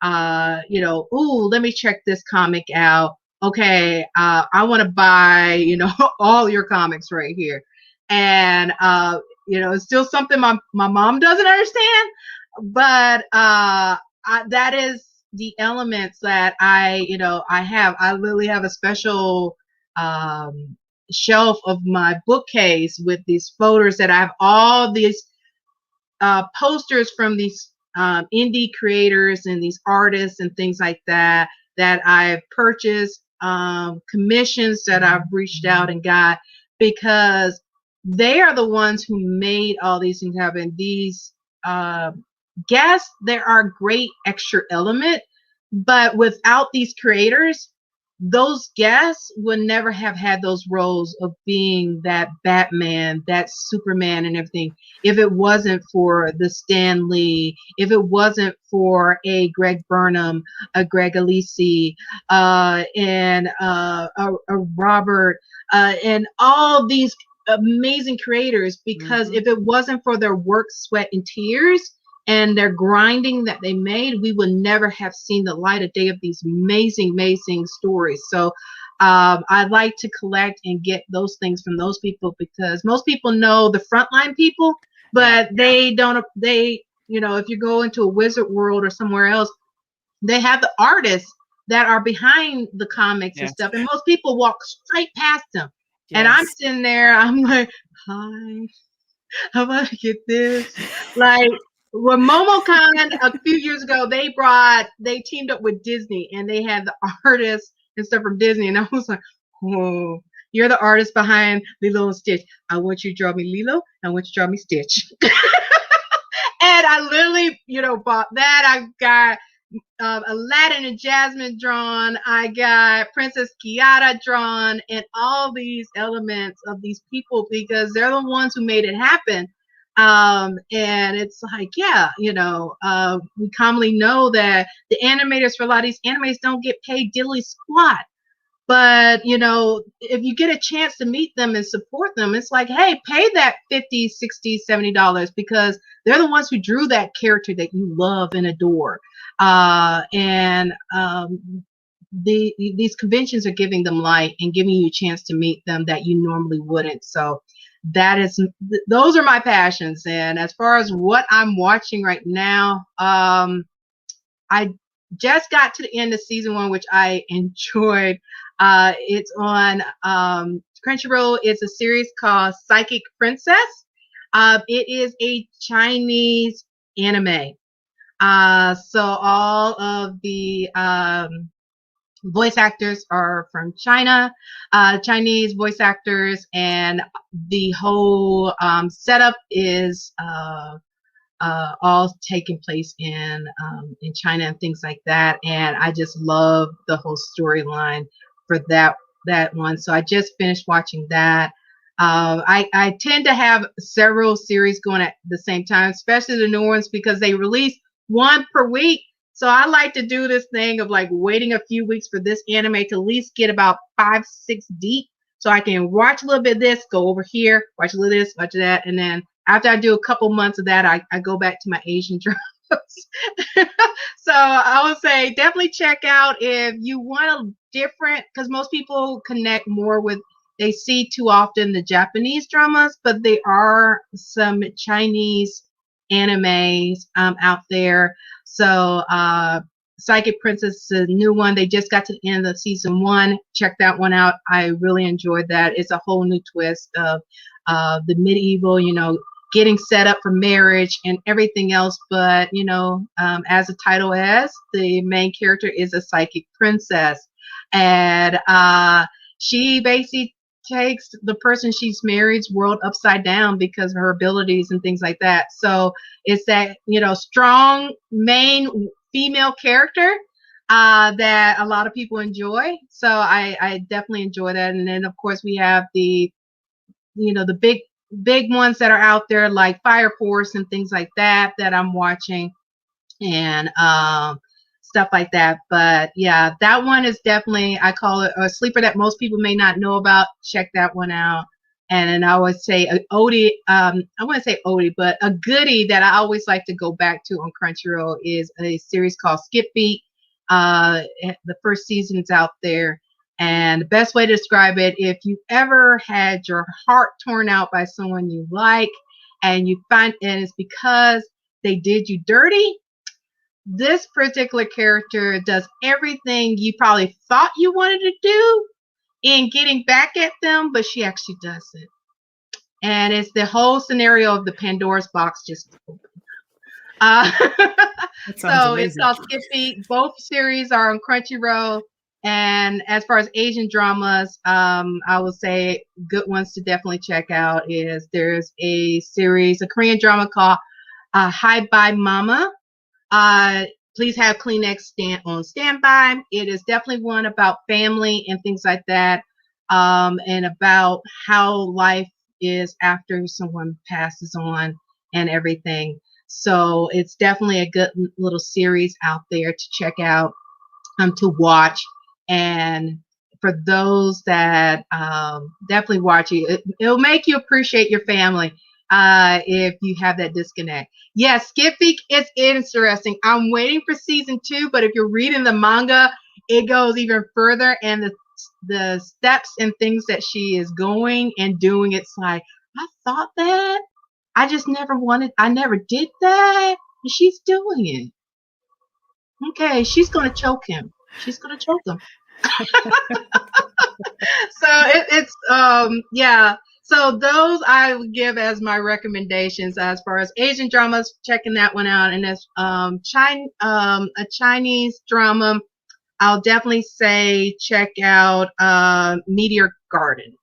ooh, let me check this comic out. Okay, I want to buy, all your comics right here. And, it's still something my mom doesn't understand, but that is the elements that I have. I literally have a special shelf of my bookcase with these photos that I have all these posters from these indie creators and these artists and things like that I've purchased, commissions that I've reached out and got, because they are the ones who made all these things happen. These guests, there are great extra element, but without these creators, those guests would never have had those roles of being that Batman, that Superman, and everything. If it wasn't for the Stan Lee, if it wasn't for a Greg Burnham, a Greg Alisi, and a Robert, and all these amazing creators, because if it wasn't for their work, sweat, and tears, and their grinding that they made, we would never have seen the light of day of these amazing stories. So I like to collect and get those things from those people, because most people know the frontline people, but they don't, if you go into a Wizard World or somewhere else, they have the artists that are behind the comics and stuff, and most people walk straight past them. And I'm sitting there, I'm like, hi, how about I get this? Like, when MomoCon a few years ago, they teamed up with Disney, and they had the artists and stuff from Disney, and I was like, oh, you're the artist behind Lilo and Stitch. I want you to draw me Lilo. I want you to draw me Stitch. And I literally, bought that. I got Aladdin and Jasmine drawn. I got Princess Kiara drawn, and all these elements of these people, because they're the ones who made it happen. And it's like, we commonly know that the animators for a lot of these animes don't get paid diddly squat. But, if you get a chance to meet them and support them, it's like, hey, pay that $50, $60, $70, because they're the ones who drew that character that you love and adore. These conventions are giving them light and giving you a chance to meet them that you normally wouldn't. So those are my passions. And as far as what I'm watching right now, I just got to the end of season 1, which I enjoyed. It's on Crunchyroll. It's a series called Psychic Princess. It is a Chinese anime. So all of the voice actors are from China, Chinese voice actors, and the whole setup is all taking place in China and things like that. And I just love the whole storyline for that one. So I just finished watching that. I tend to have several series going at the same time, especially the new ones, because they release one per week. So I like to do this thing of like waiting a few weeks for this anime to at least get about 5, 6 deep, so I can watch a little bit of this, go over here, watch a little of this, watch that, and then after I do a couple months of that, I go back to my Asian dramas. So I would say definitely check out if you want a different, because most people connect more with, they see too often the Japanese dramas, but there are some Chinese animes out there. So Psychic Princess is a new one. They just got to the end of season 1. Check that one out. I really enjoyed that. It's a whole new twist of the medieval, getting set up for marriage and everything else. But, as the title as, the main character is a psychic princess. And she basically takes the person she's married's world upside down because of her abilities and things like that. So it's that, strong main female character that a lot of people enjoy. So I definitely enjoy that. And then, of course, we have the big ones that are out there like Fire Force and things like that I'm watching, and stuff like that. But yeah, that one is definitely, I call it a sleeper that most people may not know about. Check that one out. And then I would say a oldie, I wouldn't say oldie, but a goodie that I always like to go back to on Crunchyroll is a series called Skip Beat. The first season is out there. And the best way to describe it, if you ever had your heart torn out by someone you like, and you find, and it's because they did you dirty, this particular character does everything you probably thought you wanted to do in getting back at them, but she actually does it. And it's the whole scenario of the Pandora's box just opened. So it's called Skip Beat. Both series are on Crunchyroll. And as far as Asian dramas, I would say good ones to definitely check out is there's a Korean drama called Hi Bye Mama. Uh, Please have Kleenex on standby. It is definitely one about family and things like that, and about how life is after someone passes on and everything. So it's definitely a good little series out there to check out, to watch. And for those that definitely watch it, it'll make you appreciate your family if you have that disconnect. Yes, Skippy is interesting. I'm waiting for season 2, but if you're reading the manga, it goes even further, and the steps and things that she is going and doing, it's like, I thought that. I never did that. And she's doing it. Okay, she's going to choke him. She's going to choke him. So it's yeah. So those I would give as my recommendations as far as Asian dramas, checking that one out, and as a Chinese drama, I'll definitely say check out Meteor Garden.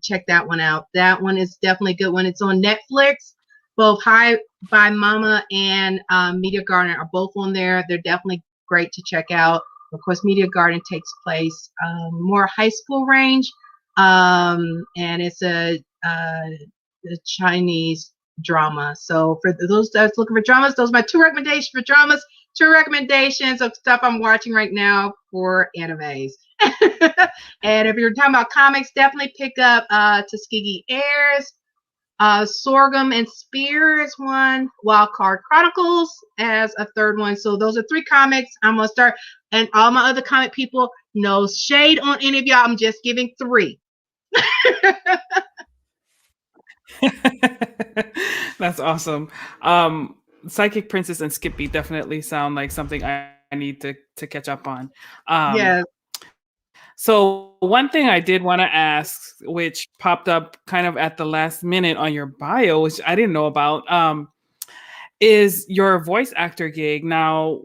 Check that one out. That one is definitely a good one. It's on Netflix. Both Hi by Mama and Meteor Garden are both on there. They're definitely great to check out. Of course, Meteor Garden takes place more high school range, and it's a Chinese drama. So for those that's looking for dramas, those are my 2 recommendations for dramas. 2 recommendations of stuff I'm watching right now for animes. And if you're talking about comics, definitely pick up Tuskegee Airs. Sorghum and Spear is one. Wildcard Chronicles as a third one. So those are 3 comics. I'm going to start. And all my other comic people, no shade on any of y'all. I'm just giving 3. That's awesome. Psychic Princess and Skippy definitely sound like something I need to catch up on. Yes. So one thing I did want to ask, which popped up kind of at the last minute on your bio, which I didn't know about, is your voice actor gig. Now,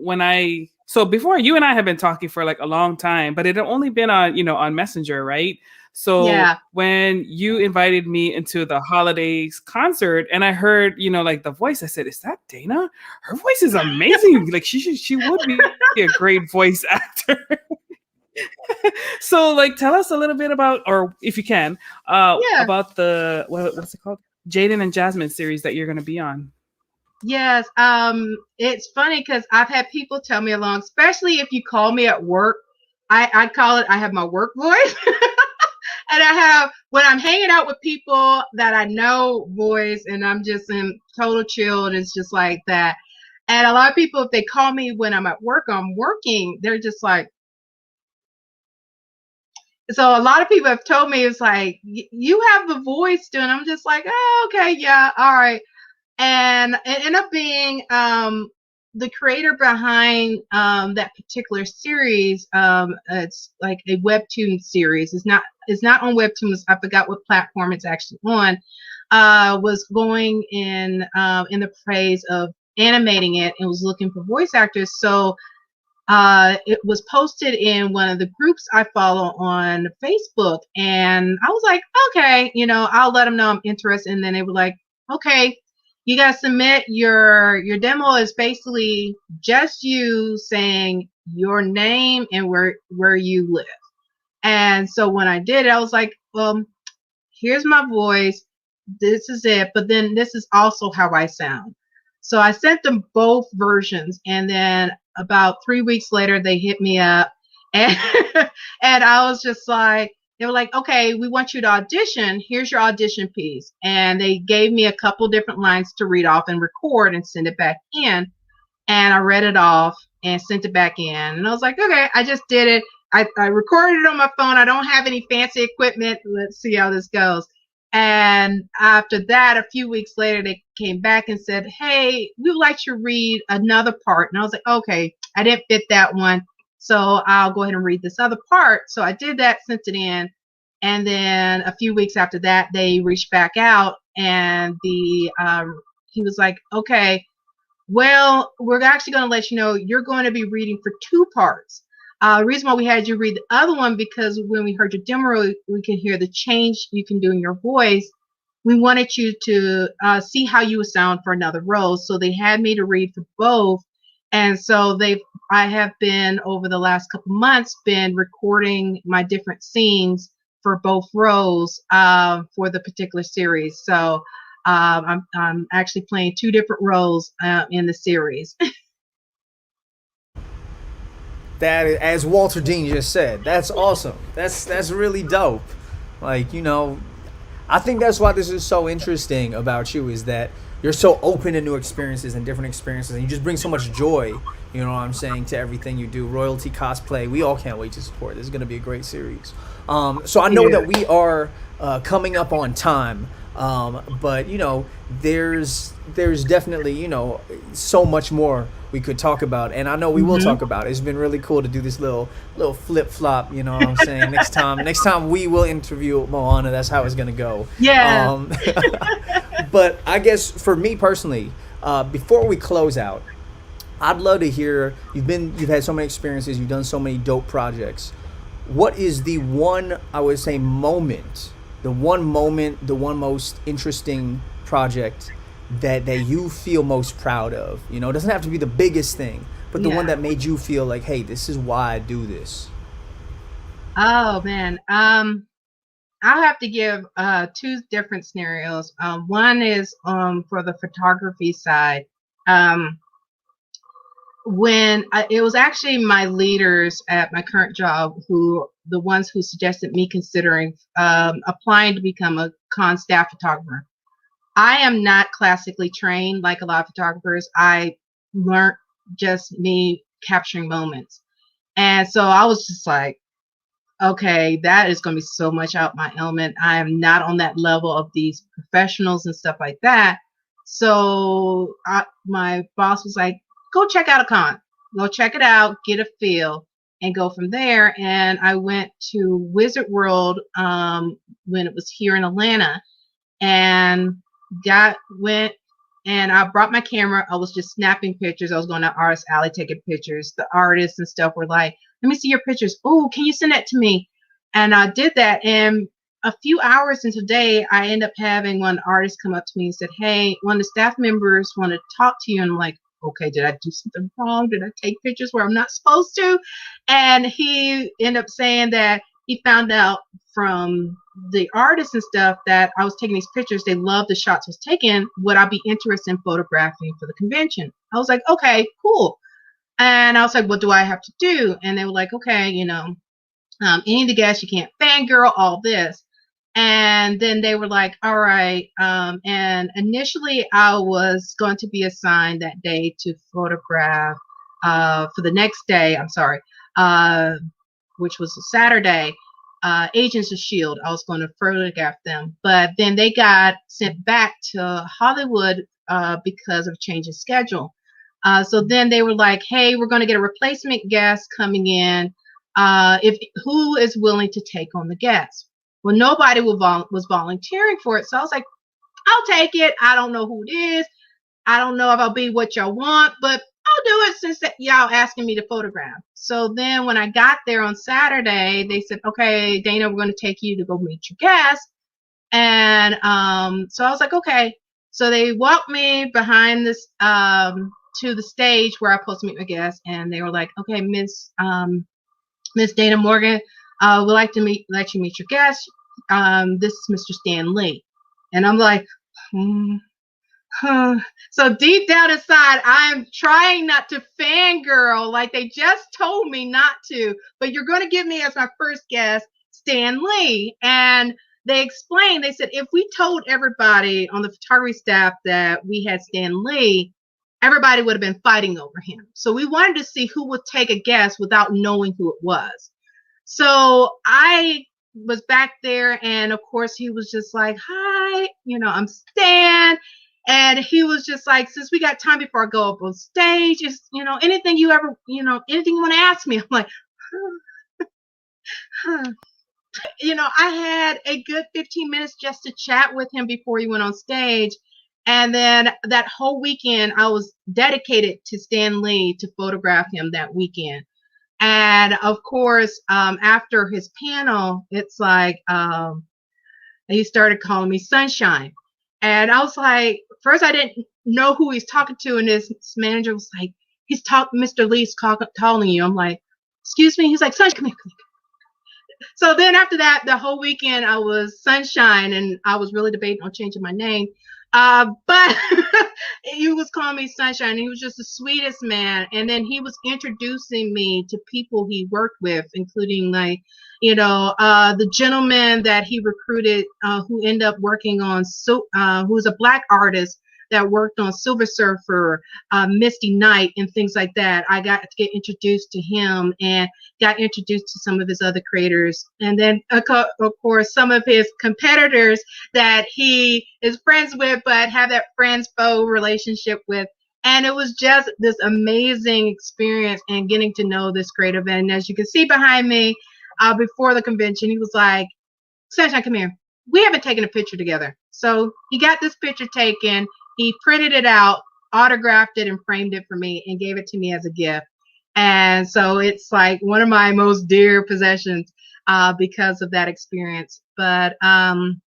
so before, you and I have been talking for like a long time, but it had only been on Messenger, right? So Yeah. when you invited me into the holidays concert and I heard, like the voice, I said, is that Dana? Her voice is amazing. Like she would be a great voice actor. So like tell us a little bit about, or if you can, Yeah. about the what's it called? Jaden and Jasmine series that you're going to be on. Yes. It's funny because I've had people tell me along, especially if you call me at work. I call it, I have my work voice. And I have, when I'm hanging out with people that I know voice and I'm just in total chill, and it's just like that. And a lot of people, if they call me when I'm at work, I'm working, they're just like, so a lot of people have told me, it's like, you have the voice too. And I'm just like, oh, okay, yeah, all right. And it ended up being the creator behind that particular series. It's like a webtoon series. It's not on Webtoons. I forgot what platform it's actually on. Was going in the praise of animating it and was looking for voice actors. So it was posted in one of the groups I follow on Facebook, and I was like, okay, I'll let them know I'm interested. And then they were like, okay, you gotta submit your demo. Is basically just you saying your name and where you live. And so when I did it, I was like, well, here's my voice, this is it, but then this is also how I sound. So I sent them both versions, and then about 3 weeks later they hit me up, and and I was just like, they were like, okay, we want you to audition, here's your audition piece. And they gave me a couple different lines to read off and record and send it back in. And I read it off and sent it back in, and I was like, okay, I just did it. I recorded it on my phone. I don't have any fancy equipment. Let's see how this goes. And after that, a few weeks later, they came back and said, hey, we would like you to read another part. And I was like, okay, I didn't fit that one, so I'll go ahead and read this other part. So I did that, sent it in. And then a few weeks after that, they reached back out, and he was like, okay, well, we're actually going to let you know you're going to be reading for 2 parts. The reason why we had you read the other one, because when we heard your demo, we can hear the change you can do in your voice. We wanted you to see how you would sound for another rose. So they had me to read for both. And so I have been, over the last couple months, been recording my different scenes for both roles for the particular series. So I'm actually playing 2 different roles in the series. That, as Walter Dean just said, that's awesome. That's really dope. Like, I think that's why this is so interesting about you, is that you're so open to new experiences and different experiences, and you just bring so much joy, you know what I'm saying, to everything you do. Royalty Cosplay, we all can't wait to support. This is going to be a great series. So I know that we are coming up on time, but there's definitely so much more we could talk about, and I know we will talk about it. It's been really cool to do this little flip flop, you know what I'm saying. next time we will interview Moana. That's how it's gonna go. Yeah. But I guess for me personally, before we close out, I'd love to hear, you've had so many experiences, you've done so many dope projects. What is the one, I would say, the one most interesting project that you feel most proud of? It doesn't have to be the biggest thing, but the one that made you feel like, hey, this is why I do this. Oh man. I'll have to give 2 different scenarios. One is for the photography side. When it was actually my leaders at my current job, the ones who suggested me considering applying to become a con staff photographer. I am not classically trained like a lot of photographers. I learned just me capturing moments. And so I was just like, okay, that is going to be so much out my element. I am not on that level of these professionals and stuff like that. So my boss was like, go check out a con. Go check it out, get a feel, and go from there. And I went to Wizard World when it was here in Atlanta, and went, and I brought my camera. I was just snapping pictures. I was going to Artist Alley taking pictures. The artists and stuff were like, let me see your pictures. Oh, can you send that to me? And I did that. And a few hours into the day, I ended up having one artist come up to me and said, hey, one of the staff members wanted to talk to you. And I'm like, okay, did I do something wrong? Did I take pictures where I'm not supposed to? And he ended up saying that he found out from the artists and stuff that I was taking these pictures. They loved the shots I was taking. Would I be interested in photographing for the convention? I was like, okay, cool. And I was like, what do I have to do? And they were like, okay, any of the guests, you can't fangirl, all this. And then they were like, all right. And initially I was going to be assigned that day to photograph for the next day, which was a Saturday, Agents of S.H.I.E.L.D. I was going to photograph them. But then they got sent back to Hollywood because of change of schedule. So then they were like, hey, we're going to get a replacement guest coming in. Who is willing to take on the guest? Well, nobody was volunteering for it. So I was like, I'll take it. I don't know who it is. I don't know if I'll be what y'all want, but I'll do it since y'all asking me to photograph. So then when I got there on Saturday, they said, okay, Dana, we're going to take you to go meet your guest. And so I was like, okay. So they walked me behind this to the stage where I was supposed to meet my guest. And they were like, okay, Miss Dana Morgan, we'd like to let you meet your guest. This is Mr. Stan Lee. And I'm like, So deep down inside, I'm trying not to fangirl like they just told me not to, but you're going to give me as my first guest, Stan Lee. And they explained, they said, if we told everybody on the photography staff that we had Stan Lee, everybody would have been fighting over him. So we wanted to see who would take a guess without knowing who it was. So I was back there, and of course he was just like, hi, I'm Stan. And he was just like, since we got time before I go up on stage, is, anything you ever, anything you want to ask me? I'm like, I had a good 15 minutes just to chat with him before he went on stage. And then that whole weekend, I was dedicated to Stan Lee to photograph him that weekend. And of course, after his panel, it's like he started calling me Sunshine. And I was like, first I didn't know who he's talking to, and his manager was like, he's talking, Mr. Lee's calling you. I'm like, excuse me? He's like, Sunshine, come here, come here. So then after that, the whole weekend I was Sunshine, and I was really debating on changing my name. But he was calling me Sunshine. He was just the sweetest man. And then he was introducing me to people he worked with, including like, the gentleman that he recruited, who ended up working on, who's a Black artist that worked on Silver Surfer, Misty Knight, and things like that. I got to get introduced to him and got introduced to some of his other creators. And then, of course, some of his competitors that he is friends with, but have that friends-foe relationship with. And it was just this amazing experience and getting to know this creative. And as you can see behind me, before the convention, he was like, Sunshine, come here. We haven't taken a picture together. So he got this picture taken. He printed it out, autographed it, and framed it for me and gave it to me as a gift. And so it's like one of my most dear possessions because of that experience. But on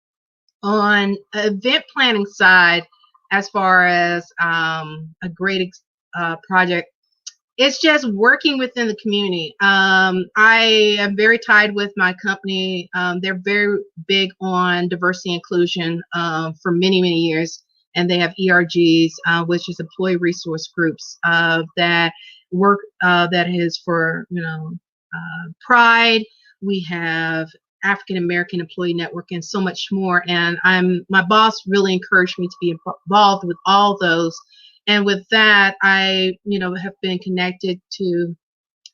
event planning side, as far as a great project, it's just working within the community. I am very tied with my company. They're very big on diversity and inclusion for many, many years. And they have ERGs, which is employee resource groups that work, that is for, Pride. We have African American Employee Network and so much more. And my boss really encouraged me to be involved with all those. And with that, I, have been connected to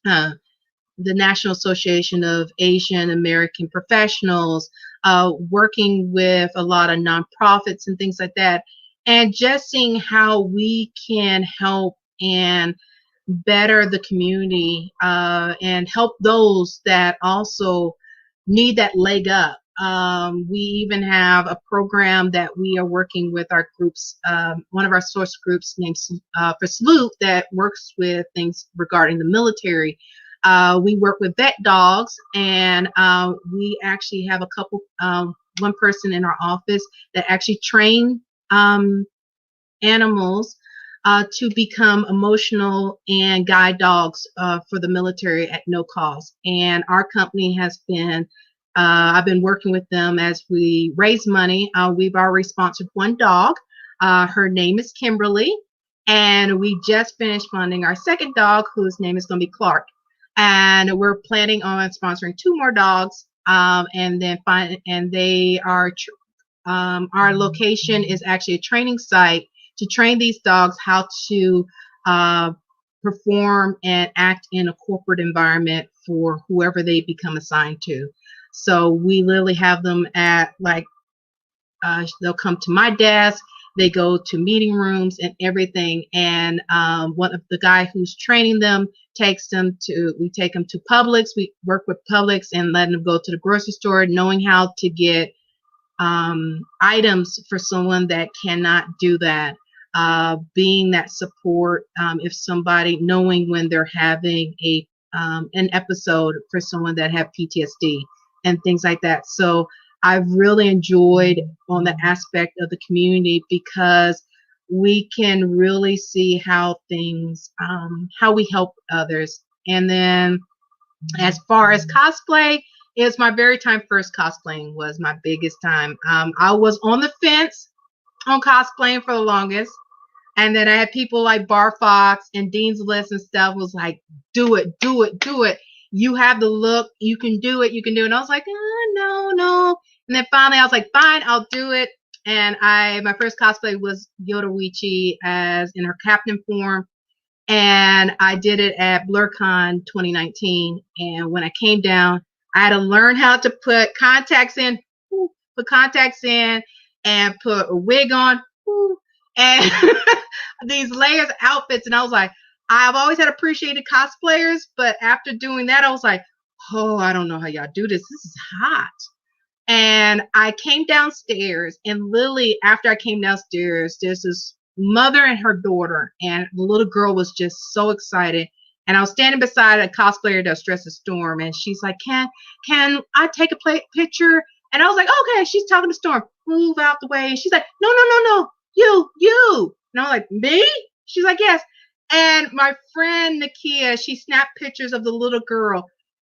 the National Association of Asian American Professionals, working with a lot of nonprofits and things like that. And just seeing how we can help and better the community and help those that also need that leg up. We even have a program that we are working with our groups, one of our source groups named for Salute, that works with things regarding the military. We work with vet dogs, and we actually have a couple, one person in our office that actually train animals to become emotional and guide dogs for the military at no cost. And our company has been, I've been working with them as we raise money. We've already sponsored one dog. Her name is Kimberly. And we just finished funding our second dog, whose name is going to be Clark. And we're planning on sponsoring two more dogs. And then they are, our location is actually a training site to train these dogs how to perform and act in a corporate environment for whoever they become assigned to. So we literally have them at, like, they'll come to my desk, they go to meeting rooms and everything. And one of the guy who's training them we take them to Publix. We work with Publix and let them go to the grocery store, knowing how to get items for someone that cannot do that. Being that support, if somebody, knowing when they're having an episode for someone that have PTSD and things like that. So I've really enjoyed on the aspect of the community, because we can really see how things, how we help others. And then as far as cosplay, it's my very first cosplaying was my biggest time. I was on the fence on cosplaying for the longest. And then I had people like Bar Fox and Dean's List and stuff was like, do it, do it, do it. You have the look, you can do it, you can do it. And I was like, no. And then finally I was like, fine, I'll do it. And my first cosplay was Yoda Wichi as in her captain form. And I did it at BlurCon 2019. And when I came down, I had to learn how to put contacts in, and put a wig on, and these layers of outfits. And I was like, I've always had appreciated cosplayers, but after doing that, I was like, oh, I don't know how y'all do this. This is hot. And I came downstairs, and literally after I came downstairs, there's this mother and her daughter, and the little girl was just so excited. And I was standing beside a cosplayer that's dressed as Storm, and she's like, can I take a picture? And I was like, okay. She's talking to Storm, move out the way. She's like, no, you. And I'm like, me? She's like, yes. And my friend Nakia, she snapped pictures of the little girl.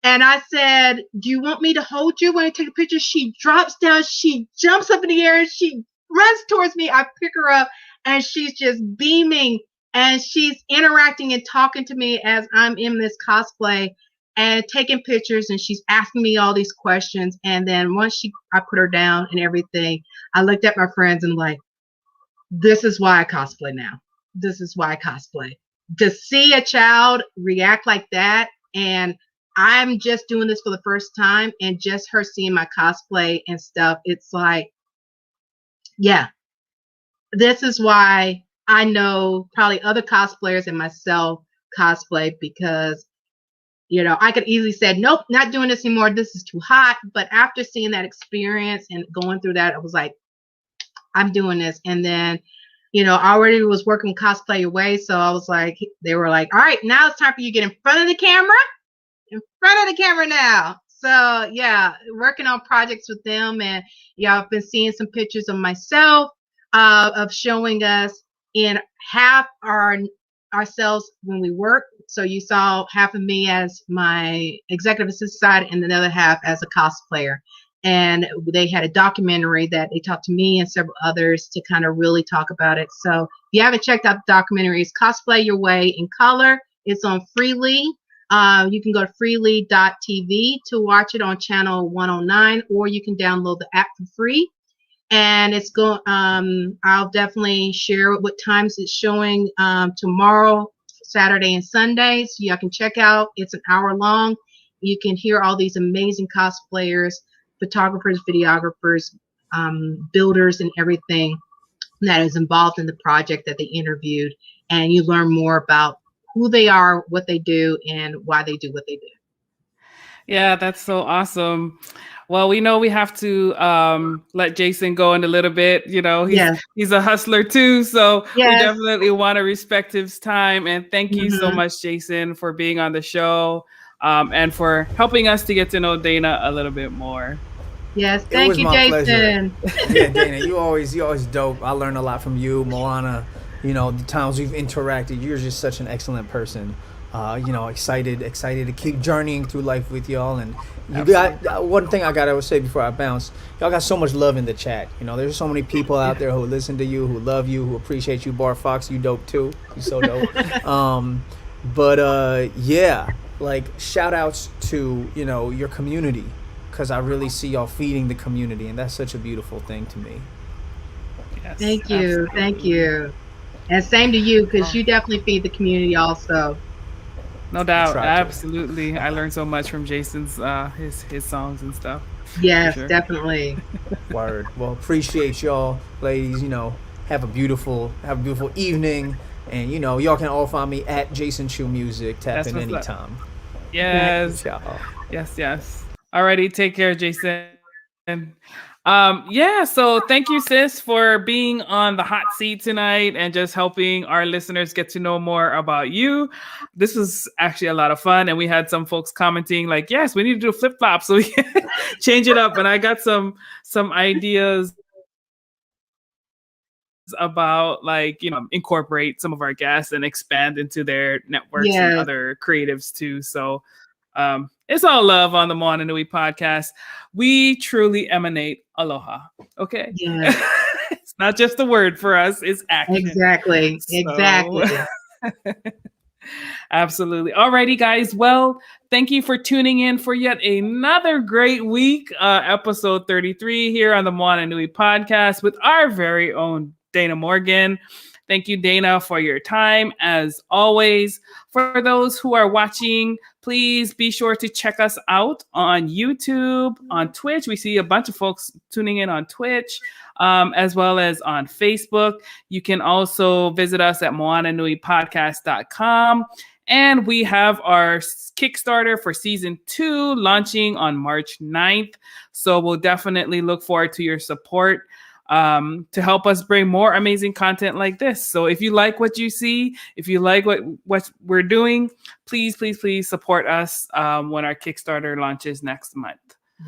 And I said, do you want me to hold you when I take a picture? She drops down, she jumps up in the air, and she runs towards me. I pick her up, and she's just beaming, and she's interacting and talking to me as I'm in this cosplay and taking pictures, and she's asking me all these questions. And then once I put her down and everything, I looked at my friends and like, this is why I cosplay now. This is why I cosplay. To see a child react like that, and I'm just doing this for the first time, and just her seeing my cosplay and stuff, it's like, yeah, this is why I know probably other cosplayers and myself cosplay, because, you know, I could easily say, nope, not doing this anymore. This is too hot. But after seeing that experience and going through that, I was like, I'm doing this. And then, you know, I already was working with Cosplay Your Way. So I was like, they were like, all right, now it's time for you to get in front of the camera now. So yeah, working on projects with them. And yeah, I've been seeing some pictures of myself, of showing us in half ourselves when we work. So you saw half of me as my executive assistant side and the other half as a cosplayer. And they had a documentary that they talked to me and several others to kind of really talk about it. So if you haven't checked out the documentary, it's Cosplay Your Way in color. It's on Freely. You can go to freely.tv to watch it on channel 109, or you can download the app for free. And it's going, I'll definitely share what times it's showing tomorrow, Saturday and Sunday. So y'all can check out. It's an hour long. You can hear all these amazing cosplayers, photographers, videographers, builders, and everything that is involved in the project that they interviewed. And you learn more about who they are, what they do, and why they do what they do. Yeah, that's so awesome. Well, we know we have to let Jason go in a little bit. You know, he's a hustler too. So we definitely want to respect his time. And thank you so much, Jason, for being on the show and for helping us to get to know Dana a little bit more. Yes, thank you, Jason. Yeah, Dana, you always dope. I learned a lot from you, Moana. You know, the times we've interacted, you're just such an excellent person. You know, excited to keep journeying through life with y'all. And you got one thing I gotta say before I bounce. Y'all got so much love in the chat. You know, there's so many people out there who listen to you, who love you, who appreciate you. Bar Fox, you dope too. You so dope. Yeah, like shout outs to, you know, your community, because I really see y'all feeding the community, and that's such a beautiful thing to me. Yes, thank you. Thank you. And same to you, because you definitely feed the community also. No doubt. Absolutely. I learned so much from Jason's his songs and stuff. Yes, definitely. Word. Well, appreciate y'all, ladies. You know, have a beautiful evening. And you know, y'all can all find me at Jason Chu Music. Tap in anytime. Yes. Yes. Alrighty, take care, Jason. So thank you, sis, for being on the hot seat tonight and just helping our listeners get to know more about you. This was actually a lot of fun, and we had some folks commenting like, yes, we need to do a flip-flop so we can change it up. And I got some ideas about, like, you know, incorporate some of our guests and expand into their networks and other creatives too. So it's all love on the Moana Nui podcast. We truly emanate aloha. Okay. Yeah. It's not just a word for us, it's action. Exactly. Absolutely. Alrighty, guys. Well, thank you for tuning in for yet another great week, episode 33 here on the Moana Nui podcast with our very own Dana Morgan. Thank you, Dana, for your time, as always. For those who are watching, please be sure to check us out on YouTube, on Twitch. We see a bunch of folks tuning in on Twitch, as well as on Facebook. You can also visit us at moananuipodcast.com. And we have our Kickstarter for season 2 launching on March 9th. So we'll definitely look forward to your support. to help us bring more amazing content like this. So if you like what you see, if you like what we're doing, please, please, please support us when our Kickstarter launches next month.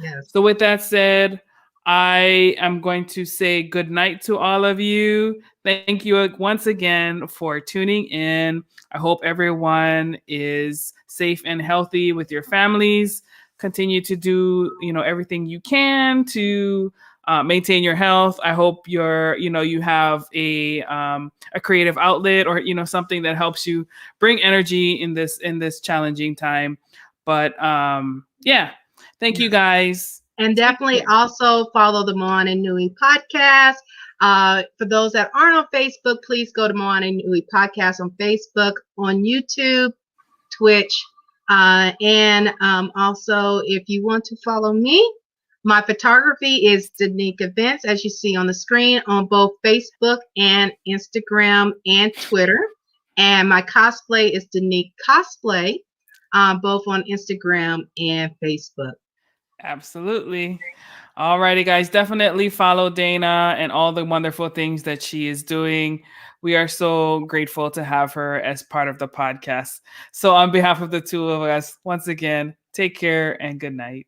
Yes. So with that said, I am going to say good night to all of you. Thank you once again for tuning in. I hope everyone is safe and healthy with your families. Continue to do, everything you can to maintain your health. I hope you have a creative outlet or, something that helps you bring energy in this challenging time. But yeah, thank you guys. And definitely also follow the Moana Nui podcast. For those that aren't on Facebook, please go to Moana Nui podcast on Facebook, on YouTube, Twitch. And also, if you want to follow me, my photography is Danique Events, as you see on the screen, on both Facebook and Instagram and Twitter. And my cosplay is Danique Cosplay, both on Instagram and Facebook. Absolutely. All righty, guys. Definitely follow Dana and all the wonderful things that she is doing. We are so grateful to have her as part of the podcast. So on behalf of the two of us, once again, take care and good night.